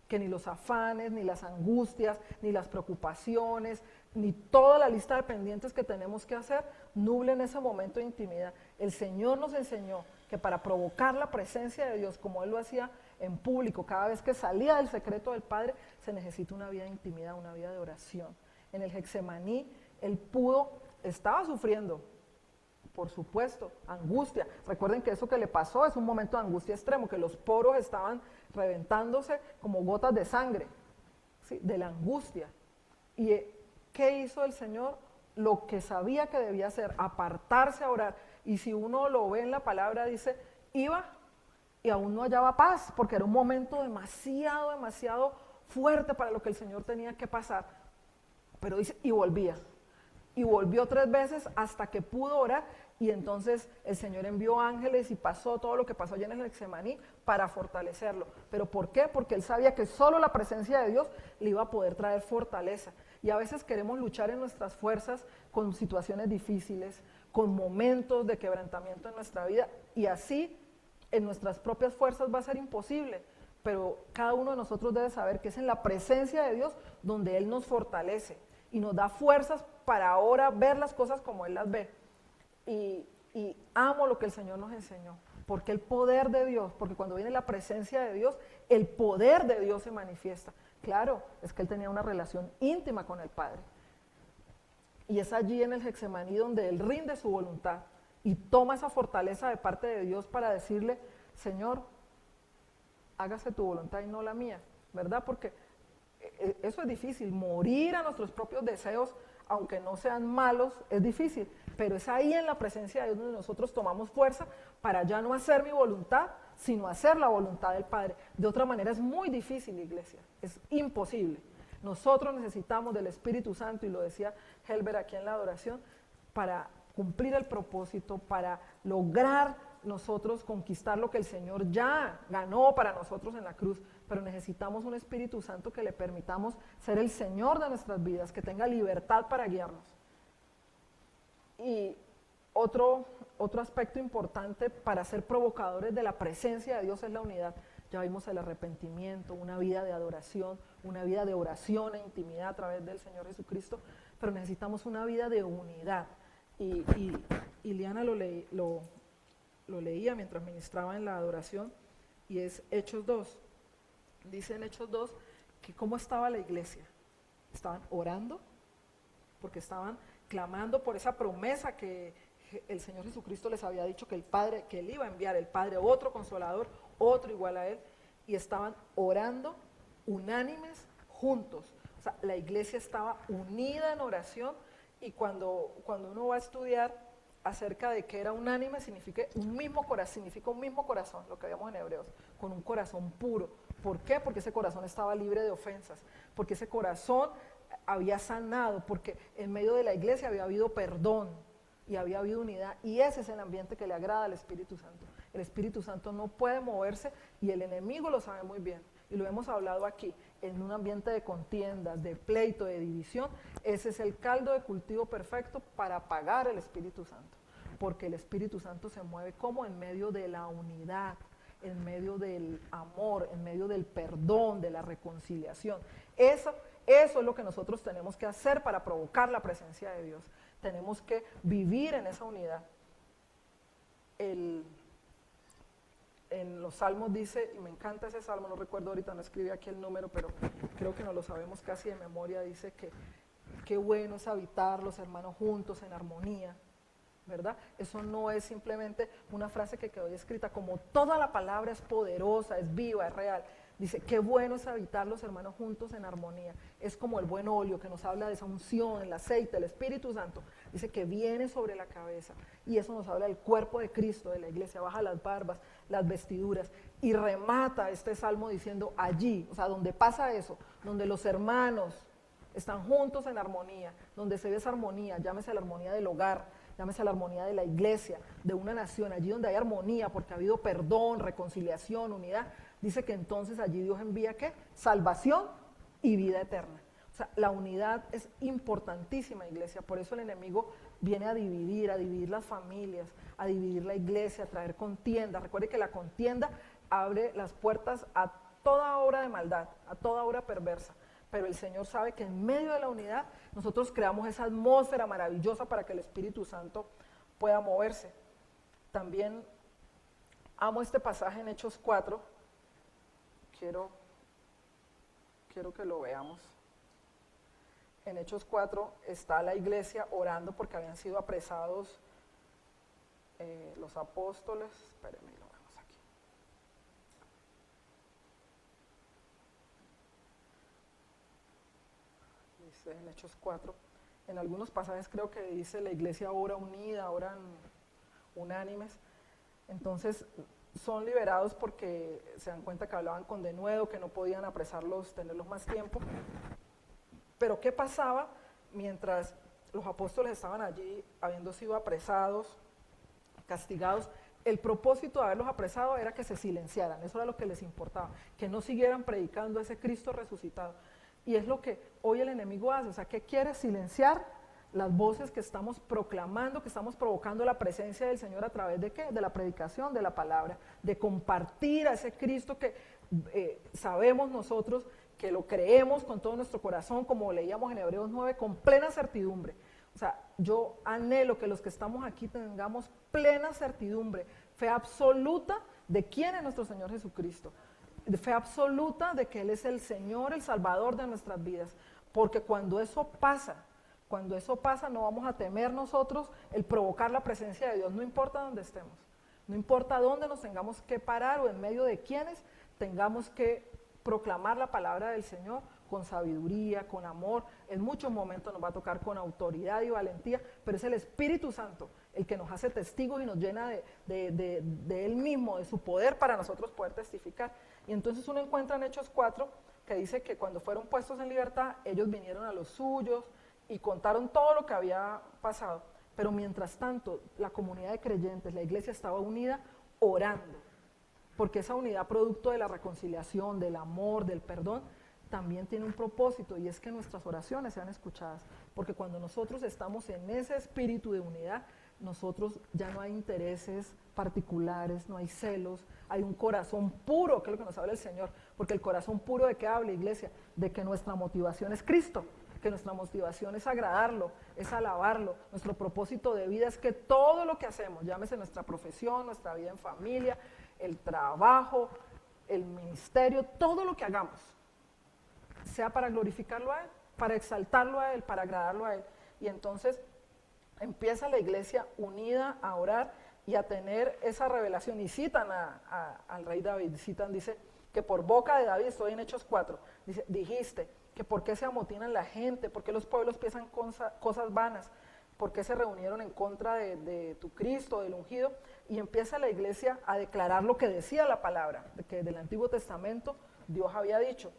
que ni los afanes, ni las angustias, ni las preocupaciones, ni toda la lista de pendientes que tenemos que hacer nublen ese momento de intimidad. El Señor nos enseñó que para provocar la presencia de Dios, como Él lo hacía en público, cada vez que salía del secreto del Padre, se necesita una vida de intimidad, una vida de oración. En el Getsemaní, Él estaba sufriendo, por supuesto, angustia. Recuerden que eso que le pasó es un momento de angustia extremo, que los poros estaban reventándose como gotas de sangre, ¿sí? De la angustia. ¿Y qué hizo el Señor? Lo que sabía que debía hacer, apartarse a orar. Y si uno lo ve en la palabra, dice, iba y aún no hallaba paz, porque era un momento demasiado fuerte para lo que el Señor tenía que pasar. Pero dice, y volvía. Y volvió 3 veces hasta que pudo orar, y entonces el Señor envió ángeles y pasó todo lo que pasó allá en el Getsemaní para fortalecerlo. ¿Pero por qué? Porque Él sabía que solo la presencia de Dios le iba a poder traer fortaleza. Y a veces queremos luchar en nuestras fuerzas con situaciones difíciles, con momentos de quebrantamiento en nuestra vida, y así en nuestras propias fuerzas va a ser imposible. Pero cada uno de nosotros debe saber que es en la presencia de Dios donde Él nos fortalece y nos da fuerzas para ahora ver las cosas como Él las ve. Y amo lo que el Señor nos enseñó, porque el poder de Dios, porque cuando viene la presencia de Dios, el poder de Dios se manifiesta. Claro, es que Él tenía una relación íntima con el Padre. Y es allí en el Getsemaní donde Él rinde su voluntad y toma esa fortaleza de parte de Dios para decirle, Señor, hágase tu voluntad y no la mía, ¿verdad? Porque eso es difícil, morir a nuestros propios deseos, aunque no sean malos, es difícil, pero es ahí en la presencia de Dios donde nosotros tomamos fuerza para ya no hacer mi voluntad, sino hacer la voluntad del Padre. De otra manera es muy difícil, iglesia, es imposible. Nosotros necesitamos del Espíritu Santo, y lo decía Helber aquí en la adoración, para cumplir el propósito, para lograr nosotros conquistar lo que el Señor ya ganó para nosotros en la cruz. Pero necesitamos un Espíritu Santo que le permitamos ser el Señor de nuestras vidas, que tenga libertad para guiarnos. Y otro aspecto importante para ser provocadores de la presencia de Dios es la unidad. Ya vimos el arrepentimiento, una vida de adoración, una vida de oración e intimidad a través del Señor Jesucristo, pero necesitamos una vida de unidad. Y Liana lo lo leía mientras ministraba en la adoración, y es Hechos 2. Dice en Hechos 2 que cómo estaba la iglesia. Estaban orando, porque estaban clamando por esa promesa que el Señor Jesucristo les había dicho que el Padre, que Él iba a enviar, el Padre, otro consolador, otro igual a Él, y estaban orando unánimes juntos. O sea, la iglesia estaba unida en oración, y cuando uno va a estudiar acerca de que era unánime, significa un mismo corazón, lo que habíamos en Hebreos, con un corazón puro. ¿Por qué? Porque ese corazón estaba libre de ofensas, porque ese corazón había sanado, porque en medio de la iglesia había habido perdón y había habido unidad, y ese es el ambiente que le agrada al Espíritu Santo. El Espíritu Santo no puede moverse, y el enemigo lo sabe muy bien, y lo hemos hablado aquí, en un ambiente de contiendas, de pleito, de división. Ese es el caldo de cultivo perfecto para apagar el Espíritu Santo, porque el Espíritu Santo se mueve como en medio de la unidad, en medio del amor, en medio del perdón, de la reconciliación. Eso es lo que nosotros tenemos que hacer para provocar la presencia de Dios. Tenemos que vivir en esa unidad. En los salmos dice, y me encanta ese salmo, no recuerdo ahorita, no escribí aquí el número, pero creo que nos lo sabemos casi de memoria, dice que qué bueno es habitar los hermanos juntos en armonía, ¿verdad? Eso no es simplemente una frase que quedó escrita, como toda la palabra es poderosa, es viva, es real. Dice, qué bueno es habitar los hermanos juntos en armonía. Es como el buen óleo que nos habla de esa unción, el aceite, el Espíritu Santo. Dice que viene sobre la cabeza, y eso nos habla del cuerpo de Cristo, de la iglesia. Baja las barbas, las vestiduras, y remata este salmo diciendo allí, o sea, donde pasa eso, donde los hermanos están juntos en armonía, donde se ve esa armonía, llámese la armonía del hogar, llámese la armonía de la iglesia, de una nación, allí donde hay armonía, porque ha habido perdón, reconciliación, unidad. Dice que entonces allí Dios envía, ¿qué? Salvación y vida eterna. O sea, la unidad es importantísima, iglesia. Por eso el enemigo viene a dividir las familias, a dividir la iglesia, a traer contienda. Recuerde que la contienda abre las puertas a toda obra de maldad, a toda obra perversa. Pero el Señor sabe que en medio de la unidad nosotros creamos esa atmósfera maravillosa para que el Espíritu Santo pueda moverse. También amo este pasaje en Hechos 4. Quiero que lo veamos. En Hechos 4 está la iglesia orando porque habían sido apresados los apóstoles. Espérenme, lo vemos aquí. Dice en Hechos 4. En algunos pasajes creo que dice la iglesia ora unida, oran unánimes. Entonces son liberados porque se dan cuenta que hablaban con denuedo, que no podían apresarlos, tenerlos más tiempo. Pero ¿qué pasaba mientras los apóstoles estaban allí, habiendo sido apresados, castigados? El propósito de haberlos apresado era que se silenciaran, eso era lo que les importaba, que no siguieran predicando a ese Cristo resucitado. Y es lo que hoy el enemigo hace, o sea, ¿qué quiere? Silenciar las voces que estamos proclamando, que estamos provocando la presencia del Señor a través de ¿qué? De la predicación de la palabra, de compartir a ese Cristo que sabemos nosotros, que lo creemos con todo nuestro corazón, como leíamos en Hebreos 9, con plena certidumbre. O sea, yo anhelo que los que estamos aquí tengamos plena certidumbre, fe absoluta de quién es nuestro Señor Jesucristo, de fe absoluta de que Él es el Señor, el Salvador de nuestras vidas, porque cuando eso pasa no vamos a temer nosotros el provocar la presencia de Dios, no importa dónde estemos, no importa dónde nos tengamos que parar o en medio de quienes tengamos que proclamar la palabra del Señor con sabiduría, con amor. En muchos momentos nos va a tocar con autoridad y valentía, pero es el Espíritu Santo el que nos hace testigos y nos llena de Él mismo, de su poder para nosotros poder testificar. Y entonces uno encuentra en Hechos 4 que dice que cuando fueron puestos en libertad, ellos vinieron a los suyos y contaron todo lo que había pasado. Pero mientras tanto, la comunidad de creyentes, la iglesia estaba unida orando, porque esa unidad producto de la reconciliación, del amor, del perdón, también tiene un propósito, y es que nuestras oraciones sean escuchadas, porque cuando nosotros estamos en ese espíritu de unidad, nosotros ya no hay intereses particulares, no hay celos, hay un corazón puro, que es lo que nos habla el Señor, porque el corazón puro ¿de qué habla, iglesia? De que nuestra motivación es Cristo, que nuestra motivación es agradarlo, es alabarlo. Nuestro propósito de vida es que todo lo que hacemos, llámese nuestra profesión, nuestra vida en familia, el trabajo, el ministerio, todo lo que hagamos, sea para glorificarlo a Él, para exaltarlo a Él, para agradarlo a Él. Y entonces empieza la iglesia unida a orar y a tener esa revelación. Y citan al rey David, dice que por boca de David, estoy en Hechos 4, dice, dijiste que por qué se amotinan la gente, por qué los pueblos piensan cosas vanas, por qué se reunieron en contra de tu Cristo, del ungido. Y empieza la iglesia a declarar lo que decía la palabra, que del Antiguo Testamento Dios había dicho.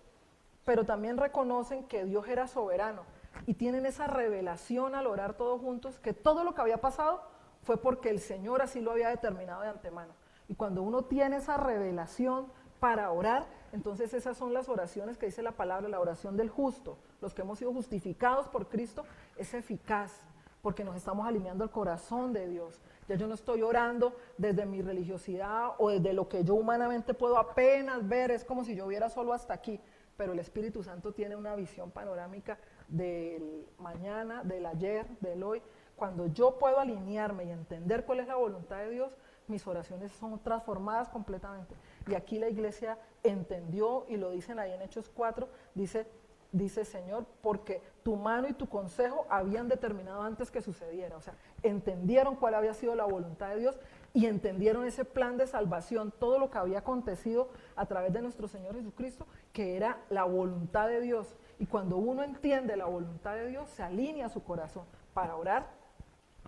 Pero también reconocen que Dios era soberano y tienen esa revelación al orar todos juntos, que todo lo que había pasado fue porque el Señor así lo había determinado de antemano. Y cuando uno tiene esa revelación para orar, entonces esas son las oraciones que dice la palabra, la oración del justo, los que hemos sido justificados por Cristo, es eficaz, porque nos estamos alineando al corazón de Dios. Ya yo no estoy orando desde mi religiosidad o desde lo que yo humanamente puedo apenas ver, es como si yo viera solo hasta aquí, pero el Espíritu Santo tiene una visión panorámica del mañana, del ayer, del hoy. Cuando yo puedo alinearme y entender cuál es la voluntad de Dios, mis oraciones son transformadas completamente. Y aquí la iglesia entendió, y lo dicen ahí en Hechos 4, dice Señor, porque tu mano y tu consejo habían determinado antes que sucediera. O sea, entendieron cuál había sido la voluntad de Dios y entendieron ese plan de salvación, todo lo que había acontecido a través de nuestro Señor Jesucristo, que era la voluntad de Dios. Y cuando uno entiende la voluntad de Dios, se alinea su corazón para orar,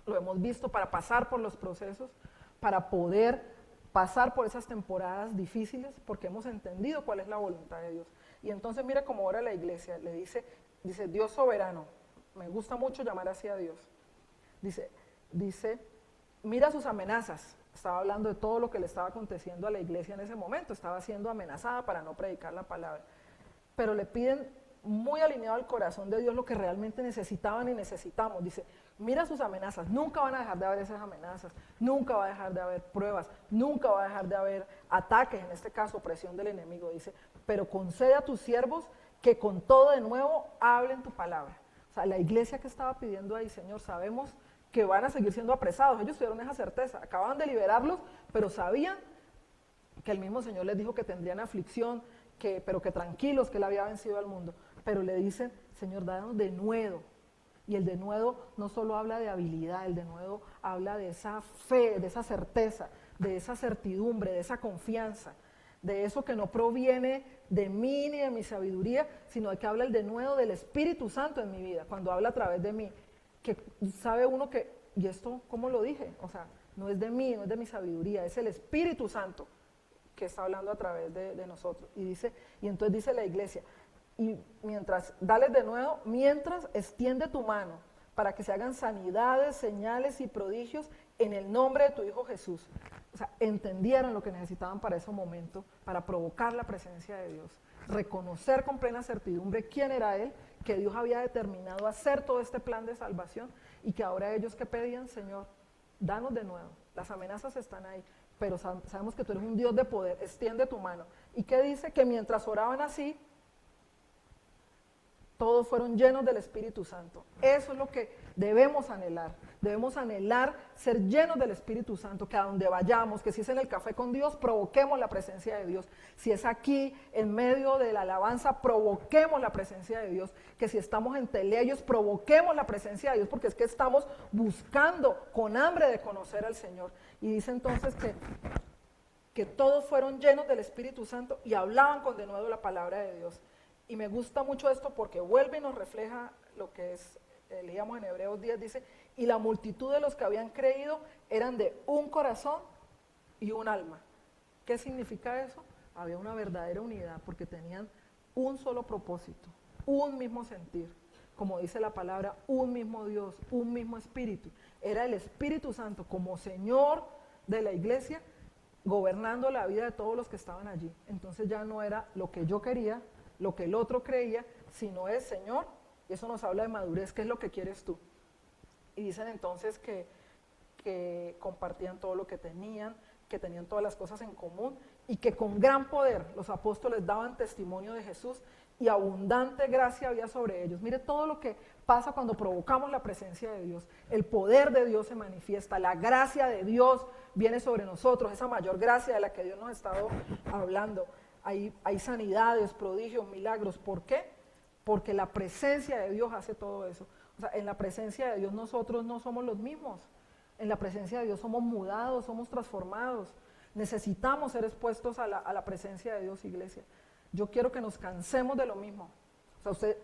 lo hemos visto, para pasar por los procesos, para poder pasar por esas temporadas difíciles, porque hemos entendido cuál es la voluntad de Dios. Y entonces mira cómo ora la iglesia, le dice Dios soberano, me gusta mucho llamar así a Dios, dice, mira sus amenazas, estaba hablando de todo lo que le estaba aconteciendo a la iglesia en ese momento, estaba siendo amenazada para no predicar la palabra, pero le piden muy alineado al corazón de Dios lo que realmente necesitaban y necesitamos. Dice, mira sus amenazas, nunca van a dejar de haber esas amenazas, nunca va a dejar de haber pruebas, nunca va a dejar de haber ataques, en este caso opresión del enemigo. Dice, pero concede a tus siervos que con todo de nuevo hablen tu palabra. O sea, la iglesia que estaba pidiendo ahí, Señor, sabemos que van a seguir siendo apresados, ellos tuvieron esa certeza, acababan de liberarlos, pero sabían que el mismo Señor les dijo que tendrían aflicción, pero que tranquilos, que Él había vencido al mundo. Pero le dicen, Señor, danos denuedo. Y el denuedo no solo habla de habilidad, el denuedo habla de esa fe, de esa certeza, de esa certidumbre, de esa confianza, de eso que no proviene de mí ni de mi sabiduría, sino de que habla el denuedo del Espíritu Santo en mi vida, cuando habla a través de mí. Que sabe uno que, ¿y esto cómo lo dije? O sea, no es de mí, no es de mi sabiduría, es el Espíritu Santo que está hablando a través de nosotros. Y entonces dice la iglesia, y mientras, dales de nuevo, mientras extiende tu mano para que se hagan sanidades, señales y prodigios en el nombre de tu Hijo Jesús. O sea, entendieron lo que necesitaban para ese momento, para provocar la presencia de Dios, reconocer con plena certidumbre quién era Él, que Dios había determinado hacer todo este plan de salvación y que ahora ellos que pedían, Señor, danos de nuevo, las amenazas están ahí, pero sabemos que tú eres un Dios de poder, extiende tu mano. ¿Y qué dice? Que mientras oraban así, todos fueron llenos del Espíritu Santo. Eso es lo que debemos anhelar ser llenos del Espíritu Santo, que a donde vayamos, que si es en el café con Dios, provoquemos la presencia de Dios, si es aquí en medio de la alabanza, provoquemos la presencia de Dios, que si estamos en Teleyos, provoquemos la presencia de Dios, porque es que estamos buscando con hambre de conocer al Señor. Y dice entonces que todos fueron llenos del Espíritu Santo y hablaban con denuedo la palabra de Dios. Y me gusta mucho esto porque vuelve y nos refleja lo que leíamos en Hebreos 10, dice, y la multitud de los que habían creído eran de un corazón y un alma. ¿Qué significa eso? Había una verdadera unidad porque tenían un solo propósito, un mismo sentir. Como dice la palabra, un mismo Dios, un mismo Espíritu. Era el Espíritu Santo como Señor de la iglesia, gobernando la vida de todos los que estaban allí. Entonces ya no era lo que yo quería, lo que el otro creía, sino es Señor, y eso nos habla de madurez, ¿qué es lo que quieres tú? Y dicen entonces que compartían todo lo que tenían todas las cosas en común, y que con gran poder los apóstoles daban testimonio de Jesús, y abundante gracia había sobre ellos. Mire todo lo que pasa cuando provocamos la presencia de Dios. El poder de Dios se manifiesta, la gracia de Dios viene sobre nosotros, esa mayor gracia de la que Dios nos ha estado hablando. Hay sanidades, prodigios, milagros. ¿Por qué? Porque la presencia de Dios hace todo eso. O sea, en la presencia de Dios nosotros no somos los mismos. En la presencia de Dios somos mudados, somos transformados. Necesitamos ser expuestos a la presencia de Dios, iglesia. Yo quiero que nos cansemos de lo mismo. O sea, usted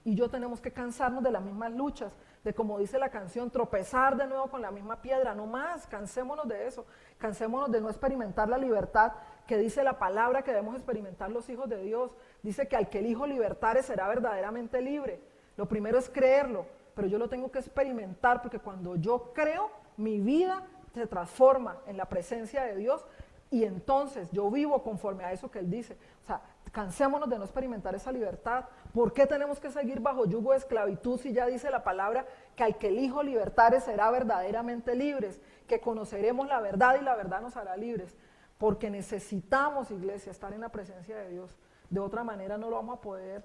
y yo tenemos que cansarnos de las mismas luchas, de como dice la canción, tropezar de nuevo con la misma piedra, no más, cansémonos de eso, cansémonos de no experimentar la libertad que dice la palabra que debemos experimentar los hijos de Dios. Dice que al que el Hijo libertare será verdaderamente libre. Lo primero es creerlo, pero yo lo tengo que experimentar porque cuando yo creo, mi vida se transforma en la presencia de Dios y entonces yo vivo conforme a eso que Él dice. O sea, cansémonos de no experimentar esa libertad. ¿Por qué tenemos que seguir bajo yugo de esclavitud si ya dice la palabra que al que el Hijo libertare será verdaderamente libres, que conoceremos la verdad y la verdad nos hará libres? Porque necesitamos, iglesia, estar en la presencia de Dios. De otra manera no lo vamos a poder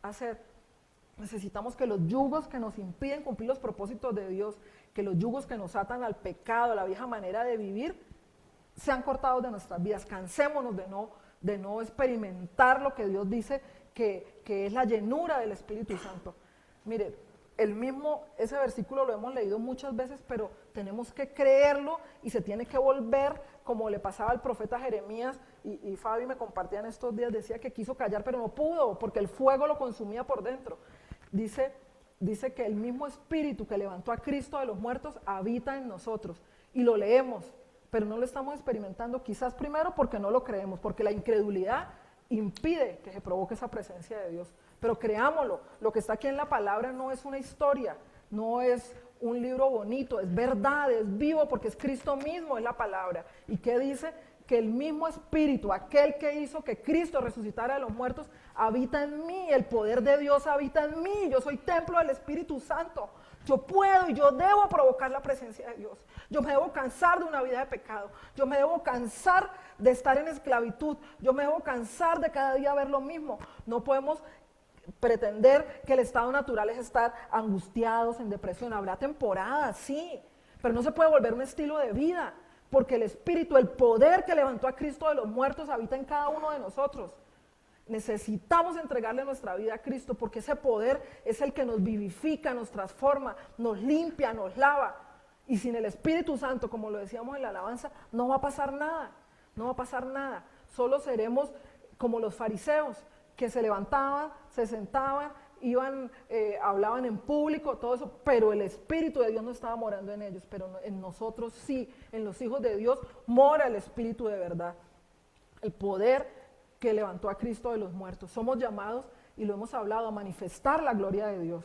hacer. Necesitamos que los yugos que nos impiden cumplir los propósitos de Dios, que los yugos que nos atan al pecado, a la vieja manera de vivir, sean cortados de nuestras vidas. Cansémonos de no experimentar lo que Dios dice que es la llenura del Espíritu Santo. Mire, ese versículo lo hemos leído muchas veces, pero tenemos que creerlo y se tiene que volver, como le pasaba al profeta Jeremías, y Fabi me compartía en estos días, decía que quiso callar, pero no pudo, porque el fuego lo consumía por dentro. Dice que el mismo Espíritu que levantó a Cristo de los muertos habita en nosotros, y lo leemos, pero no lo estamos experimentando, quizás primero porque no lo creemos, porque la incredulidad impide que se provoque esa presencia de Dios. Pero creámoslo, lo que está aquí en la palabra no es una historia, no es un libro bonito, es verdad, es vivo, porque es Cristo mismo, es la palabra. ¿Y qué dice? Que el mismo Espíritu, aquel que hizo que Cristo resucitara de los muertos, habita en mí, el poder de Dios habita en mí, yo soy templo del Espíritu Santo. Yo puedo y yo debo provocar la presencia de Dios. Yo me debo cansar de una vida de pecado. Yo me debo cansar de estar en esclavitud. Yo me debo cansar de cada día ver lo mismo. No podemos pretender que el estado natural es estar angustiados, en depresión. Habrá temporadas, sí, pero no se puede volver un estilo de vida, porque el Espíritu, el poder que levantó a Cristo de los muertos habita en cada uno de nosotros. Necesitamos entregarle nuestra vida a Cristo porque ese poder es el que nos vivifica, nos transforma, nos limpia, nos lava. Y sin el Espíritu Santo, como lo decíamos en la alabanza, no va a pasar nada, no va a pasar nada. Solo seremos como los fariseos que se levantaban, se sentaban, hablaban en público, todo eso, pero el Espíritu de Dios no estaba morando en ellos, pero en nosotros sí, en los hijos de Dios mora el Espíritu de verdad. El poder que levantó a Cristo de los muertos. Somos llamados, y lo hemos hablado, a manifestar la gloria de Dios.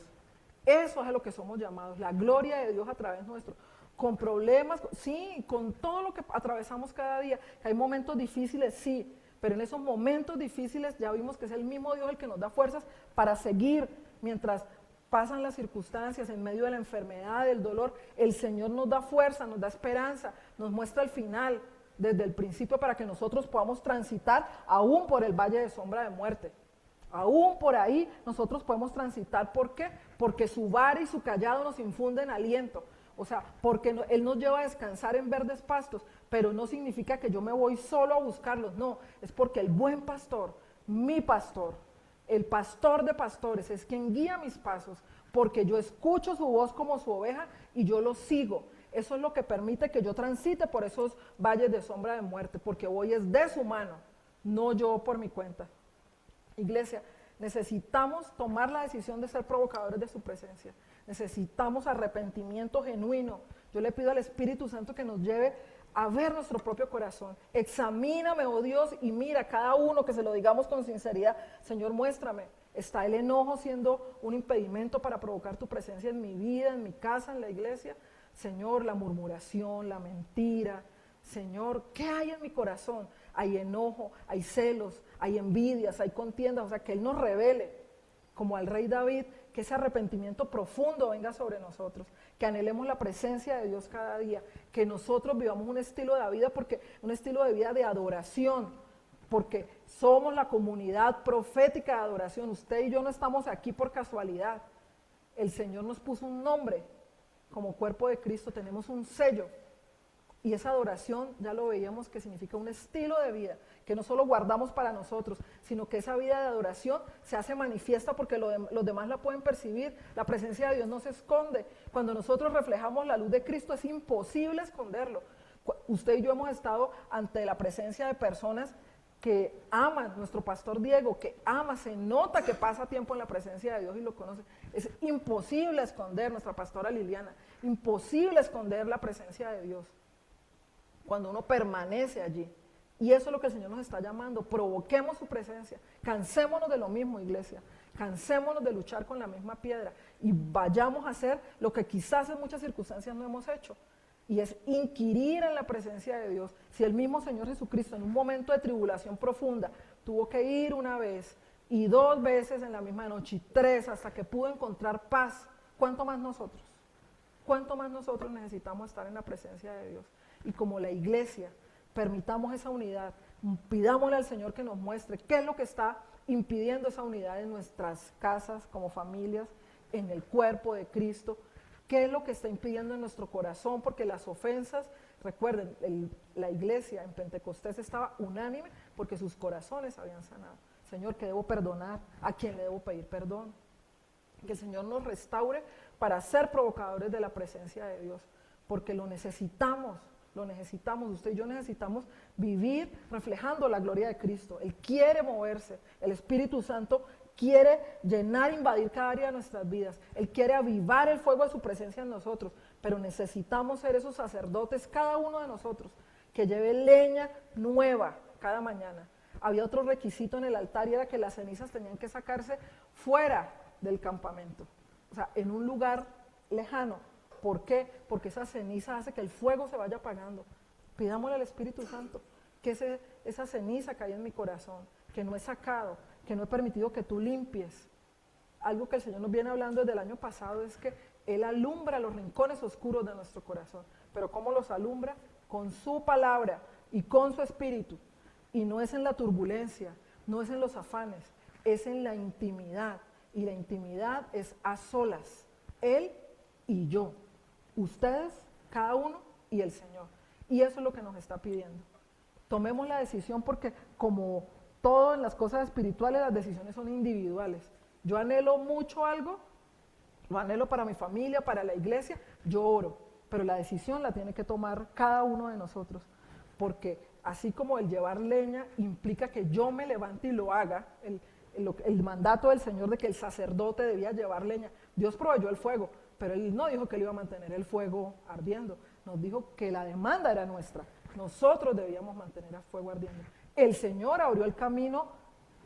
Eso es a lo que somos llamados, la gloria de Dios a través nuestro. Con problemas, sí, con todo lo que atravesamos cada día. Hay momentos difíciles, sí, pero en esos momentos difíciles ya vimos que es el mismo Dios el que nos da fuerzas para seguir mientras pasan las circunstancias, en medio de la enfermedad, del dolor. El Señor nos da fuerza, nos da esperanza, nos muestra el final desde el principio para que nosotros podamos transitar aún por el valle de sombra de muerte. Aún por ahí nosotros podemos transitar. ¿Por qué? Porque su vara y su callado nos infunden aliento. O sea, porque Él nos lleva a descansar en verdes pastos, pero no significa que yo me voy solo a buscarlos. No, es porque el buen pastor, mi pastor, el pastor de pastores, es quien guía mis pasos, porque yo escucho su voz como su oveja y yo lo sigo. Eso es lo que permite que yo transite por esos valles de sombra de muerte, porque voy es de su mano, no yo por mi cuenta. Iglesia, necesitamos tomar la decisión de ser provocadores de su presencia. Necesitamos arrepentimiento genuino. Yo le pido al Espíritu Santo que nos lleve a ver nuestro propio corazón. Examíname, oh Dios, y mira cada uno, que se lo digamos con sinceridad. Señor, muéstrame. ¿Está el enojo siendo un impedimento para provocar tu presencia en mi vida, en mi casa, en la iglesia? Señor, la murmuración, la mentira. Señor, ¿qué hay en mi corazón? Hay enojo, hay celos, hay envidias, hay contiendas. O sea, que Él nos revele, como al rey David, que ese arrepentimiento profundo venga sobre nosotros, que anhelemos la presencia de Dios cada día, que nosotros vivamos un estilo de vida, porque un estilo de vida de adoración, porque somos la comunidad profética de adoración. Usted y yo no estamos aquí por casualidad. El Señor nos puso un nombre como cuerpo de Cristo, tenemos un sello. Y esa adoración, ya lo veíamos, que significa un estilo de vida, que no solo guardamos para nosotros, sino que esa vida de adoración se hace manifiesta porque los demás la pueden percibir. La presencia de Dios no se esconde. Cuando nosotros reflejamos la luz de Cristo es imposible esconderlo. Usted y yo hemos estado ante la presencia de personas que aman, nuestro pastor Diego, que ama, se nota que pasa tiempo en la presencia de Dios y lo conoce. Es imposible esconder, nuestra pastora Liliana, imposible esconder la presencia de Dios cuando uno permanece allí. Y eso es lo que el Señor nos está llamando, provoquemos su presencia, cansémonos de lo mismo, iglesia, cansémonos de luchar con la misma piedra y vayamos a hacer lo que quizás en muchas circunstancias no hemos hecho, y es inquirir en la presencia de Dios. Si el mismo Señor Jesucristo en un momento de tribulación profunda tuvo que ir una vez y 2 veces en la misma noche y 3 hasta que pudo encontrar paz, ¿cuánto más nosotros? ¿Cuánto más nosotros necesitamos estar en la presencia de Dios? Y como la iglesia, permitamos esa unidad, pidámosle al Señor que nos muestre qué es lo que está impidiendo esa unidad en nuestras casas, como familias, en el cuerpo de Cristo, qué es lo que está impidiendo en nuestro corazón, porque las ofensas, recuerden, la iglesia en Pentecostés estaba unánime porque sus corazones habían sanado. Señor, ¿qué debo perdonar? ¿A quién le debo pedir perdón? Que el Señor nos restaure para ser provocadores de la presencia de Dios, porque lo necesitamos, usted y yo necesitamos vivir reflejando la gloria de Cristo. Él quiere moverse, el Espíritu Santo quiere llenar, invadir cada área de nuestras vidas. Él quiere avivar el fuego de su presencia en nosotros, pero necesitamos ser esos sacerdotes, cada uno de nosotros, que lleve leña nueva cada mañana. Había otro requisito en el altar y era que las cenizas tenían que sacarse fuera del campamento, o sea, en un lugar lejano. ¿Por qué? Porque esa ceniza hace que el fuego se vaya apagando. Pidámosle al Espíritu Santo que esa ceniza que hay en mi corazón, que no he sacado, que no he permitido que tú limpies. Algo que el Señor nos viene hablando desde el año pasado es que Él alumbra los rincones oscuros de nuestro corazón. Pero ¿cómo los alumbra? Con su palabra y con su Espíritu. Y no es en la turbulencia, no es en los afanes, es en la intimidad. Y la intimidad es a solas, Él y yo. Ustedes, cada uno y el Señor. Y eso es lo que nos está pidiendo. Tomemos la decisión porque como todo en las cosas espirituales, las decisiones son individuales. Yo anhelo mucho algo, lo anhelo para mi familia, para la iglesia, yo oro, pero la decisión la tiene que tomar cada uno de nosotros, porque así como el llevar leña implica que yo me levante y lo haga, el mandato del Señor de que el sacerdote debía llevar leña, Dios proveyó el fuego, pero Él no dijo que Él iba a mantener el fuego ardiendo, nos dijo que la demanda era nuestra, nosotros debíamos mantener el fuego ardiendo. El Señor abrió el camino,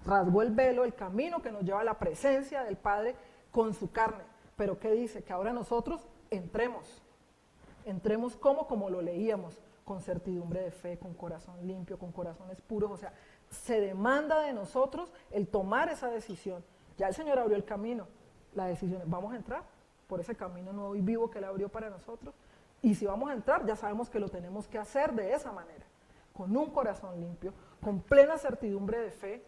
rasgó el velo, el camino que nos lleva a la presencia del Padre con su carne, pero ¿qué dice? Que ahora nosotros entremos como lo leíamos, con certidumbre de fe, con corazón limpio, con corazones puros, o sea, se demanda de nosotros el tomar esa decisión. Ya el Señor abrió el camino, la decisión es, vamos a entrar por ese camino nuevo y vivo que Él abrió para nosotros, y si vamos a entrar, ya sabemos que lo tenemos que hacer de esa manera, con un corazón limpio, con plena certidumbre de fe,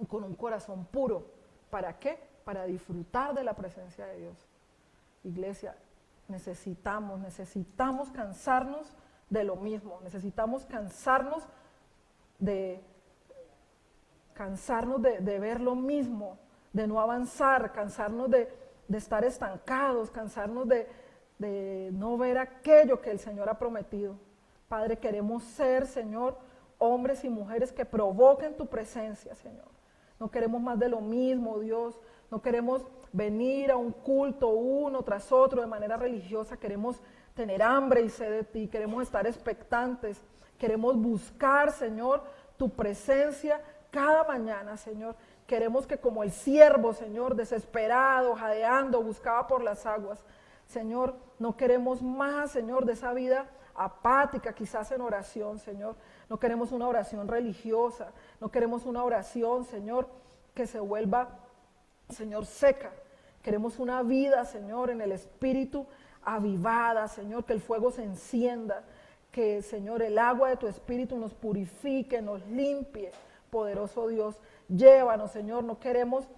con un corazón puro. ¿Para qué? Para disfrutar de la presencia de Dios. Iglesia, necesitamos cansarnos de lo mismo, necesitamos cansarnos de ver lo mismo, de no avanzar, cansarnos de estar estancados, cansarnos de no ver aquello que el Señor ha prometido. Padre, queremos ser, Señor, hombres y mujeres que provoquen tu presencia, Señor. No queremos más de lo mismo, Dios. No queremos venir a un culto uno tras otro de manera religiosa. Queremos tener hambre y sed de ti. Queremos estar expectantes. Queremos buscar, Señor, tu presencia cada mañana, Señor. Queremos que como el siervo, Señor, desesperado, jadeando, buscaba por las aguas. Señor, no queremos más, Señor, de esa vida apática, quizás en oración, Señor. No queremos una oración religiosa, no queremos una oración, Señor, que se vuelva, Señor, seca. Queremos una vida, Señor, en el Espíritu avivada, Señor, que el fuego se encienda, que, Señor, el agua de tu Espíritu nos purifique, nos limpie, poderoso Dios. Llévanos, Señor, no queremos,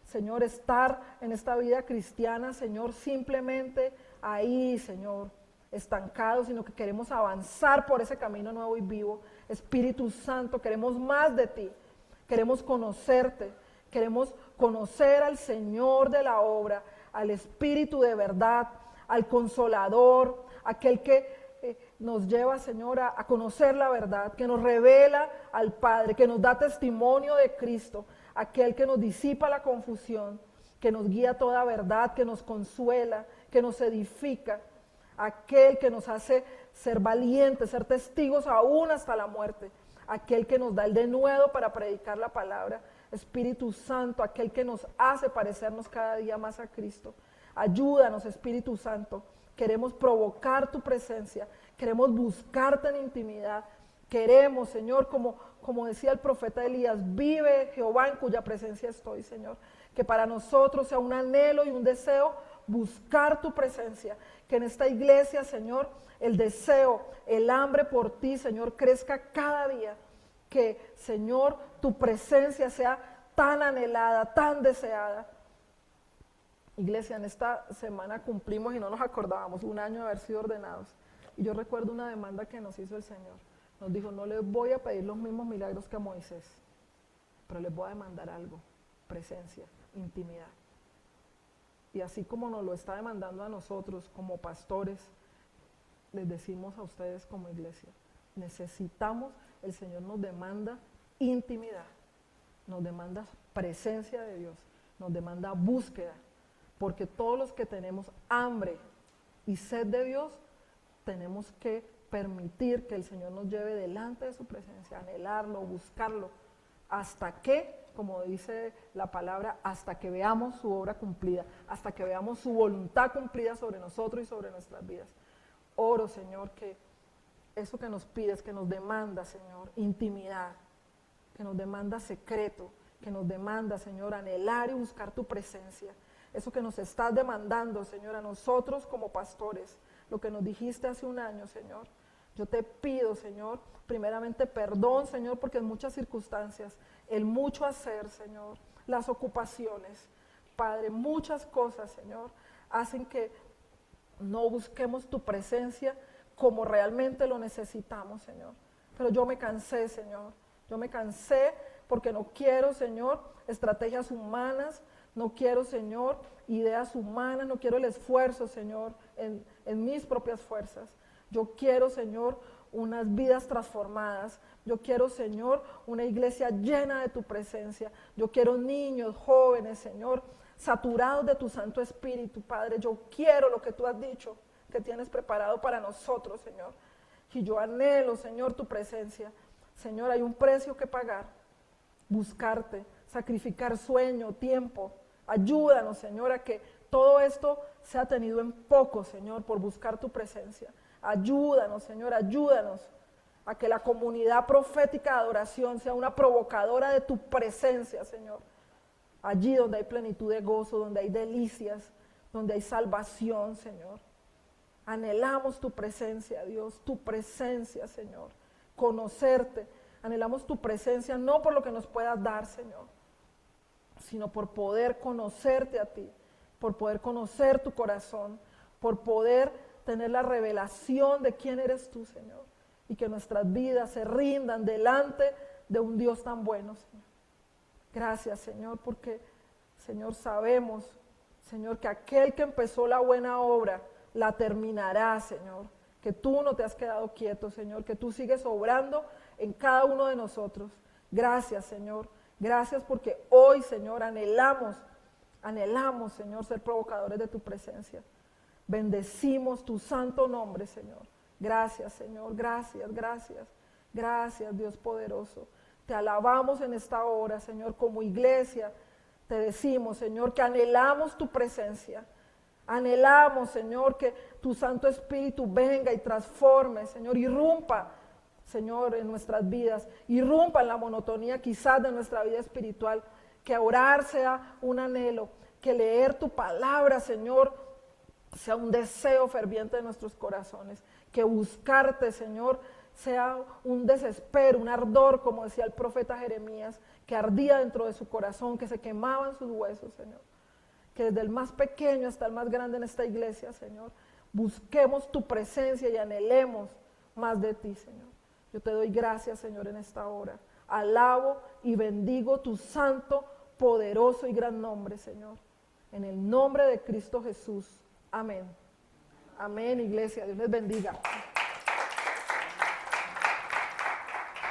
Señor, estar en esta vida cristiana, Señor, simplemente ahí, Señor, estancados, sino que queremos avanzar por ese camino nuevo y vivo. Espíritu Santo, queremos más de ti, queremos conocerte, queremos conocer al Señor de la obra, al Espíritu de verdad, al Consolador, aquel que nos lleva, Señor, a conocer la verdad, que nos revela al Padre, que nos da testimonio de Cristo, aquel que nos disipa la confusión, que nos guía a toda verdad, que nos consuela, que nos edifica, aquel que nos hace ser valientes, ser testigos aún hasta la muerte, aquel que nos da el denuedo para predicar la palabra. Espíritu Santo, aquel que nos hace parecernos cada día más a Cristo. Ayúdanos, Espíritu Santo. Queremos provocar tu presencia, queremos buscarte en intimidad. Queremos, Señor, como decía el profeta Elías, vive Jehová en cuya presencia estoy, Señor. Que para nosotros sea un anhelo y un deseo buscar tu presencia. Que en esta iglesia, Señor, el deseo, el hambre por ti, Señor, crezca cada día. Que, Señor, tu presencia sea tan anhelada, tan deseada. Iglesia, en esta semana cumplimos y no nos acordábamos 1 año de haber sido ordenados. Y yo recuerdo una demanda que nos hizo el Señor. Nos dijo, no les voy a pedir los mismos milagros que a Moisés, pero les voy a demandar algo, presencia, intimidad. Y así como nos lo está demandando a nosotros como pastores, les decimos a ustedes como iglesia, necesitamos, el Señor nos demanda intimidad, nos demanda presencia de Dios, nos demanda búsqueda, porque todos los que tenemos hambre y sed de Dios, tenemos que permitir que el Señor nos lleve delante de su presencia, anhelarlo, buscarlo, hasta que, como dice la palabra, hasta que veamos su obra cumplida, hasta que veamos su voluntad cumplida sobre nosotros y sobre nuestras vidas. Oro, Señor, que eso que nos pides, que nos demanda, Señor, intimidad, que nos demanda secreto, que nos demanda, Señor, anhelar y buscar tu presencia. Eso que nos estás demandando, Señor, a nosotros como pastores, lo que nos dijiste hace 1 año, Señor. Yo te pido, Señor, primeramente perdón, Señor, porque en muchas circunstancias, el mucho hacer, Señor, las ocupaciones, Padre, muchas cosas, Señor, hacen que no busquemos tu presencia como realmente lo necesitamos, Señor. Pero yo me cansé, Señor. Yo me cansé porque no quiero, Señor, estrategias humanas, no quiero, Señor, ideas humanas, no quiero el esfuerzo, Señor, en mis propias fuerzas. Yo quiero, Señor, unas vidas transformadas. Yo quiero, Señor, una iglesia llena de tu presencia. Yo quiero niños, jóvenes, Señor, saturados de tu Santo Espíritu, Padre. Yo quiero lo que tú has dicho, que tienes preparado para nosotros, Señor. Y yo anhelo, Señor, tu presencia. Señor, hay un precio que pagar. Buscarte, sacrificar sueño, tiempo. Ayúdanos, Señor, a que todo esto sea tenido en poco, Señor, por buscar tu presencia. Ayúdanos, Señor, ayúdanos a que la comunidad profética de adoración sea una provocadora de tu presencia, Señor. Allí donde hay plenitud de gozo, donde hay delicias, donde hay salvación, Señor. Anhelamos tu presencia, Dios, tu presencia, Señor. Conocerte. Anhelamos tu presencia no por lo que nos puedas dar, Señor, sino por poder conocerte a ti, por poder conocer tu corazón, por poder tener la revelación de quién eres tú, Señor, y que nuestras vidas se rindan delante de un Dios tan bueno, Señor. Gracias, Señor, porque, Señor, sabemos, Señor, que aquel que empezó la buena obra, la terminará, Señor, que tú no te has quedado quieto, Señor, que tú sigues obrando en cada uno de nosotros. Gracias, Señor. Gracias porque hoy, Señor, anhelamos, Señor, ser provocadores de tu presencia. Bendecimos tu santo nombre, Señor. Gracias, Señor. Gracias, gracias. Gracias, Dios poderoso. Te alabamos en esta hora, Señor, como iglesia. Te decimos, Señor, que anhelamos tu presencia. Anhelamos, Señor, que tu Santo Espíritu venga y transforme, Señor, irrumpa, Señor, en nuestras vidas, irrumpa en la monotonía quizás de nuestra vida espiritual, que orar sea un anhelo, que leer tu palabra, Señor, sea un deseo ferviente de nuestros corazones, que buscarte, Señor, sea un desespero, un ardor, como decía el profeta Jeremías, que ardía dentro de su corazón, que se quemaban sus huesos, Señor. Que desde el más pequeño hasta el más grande en esta iglesia, Señor, busquemos tu presencia y anhelemos más de ti, Señor. Yo te doy gracias, Señor, en esta hora. Alabo y bendigo tu santo, poderoso y gran nombre, Señor. En el nombre de Cristo Jesús. Amén. Amén, iglesia. Dios les bendiga.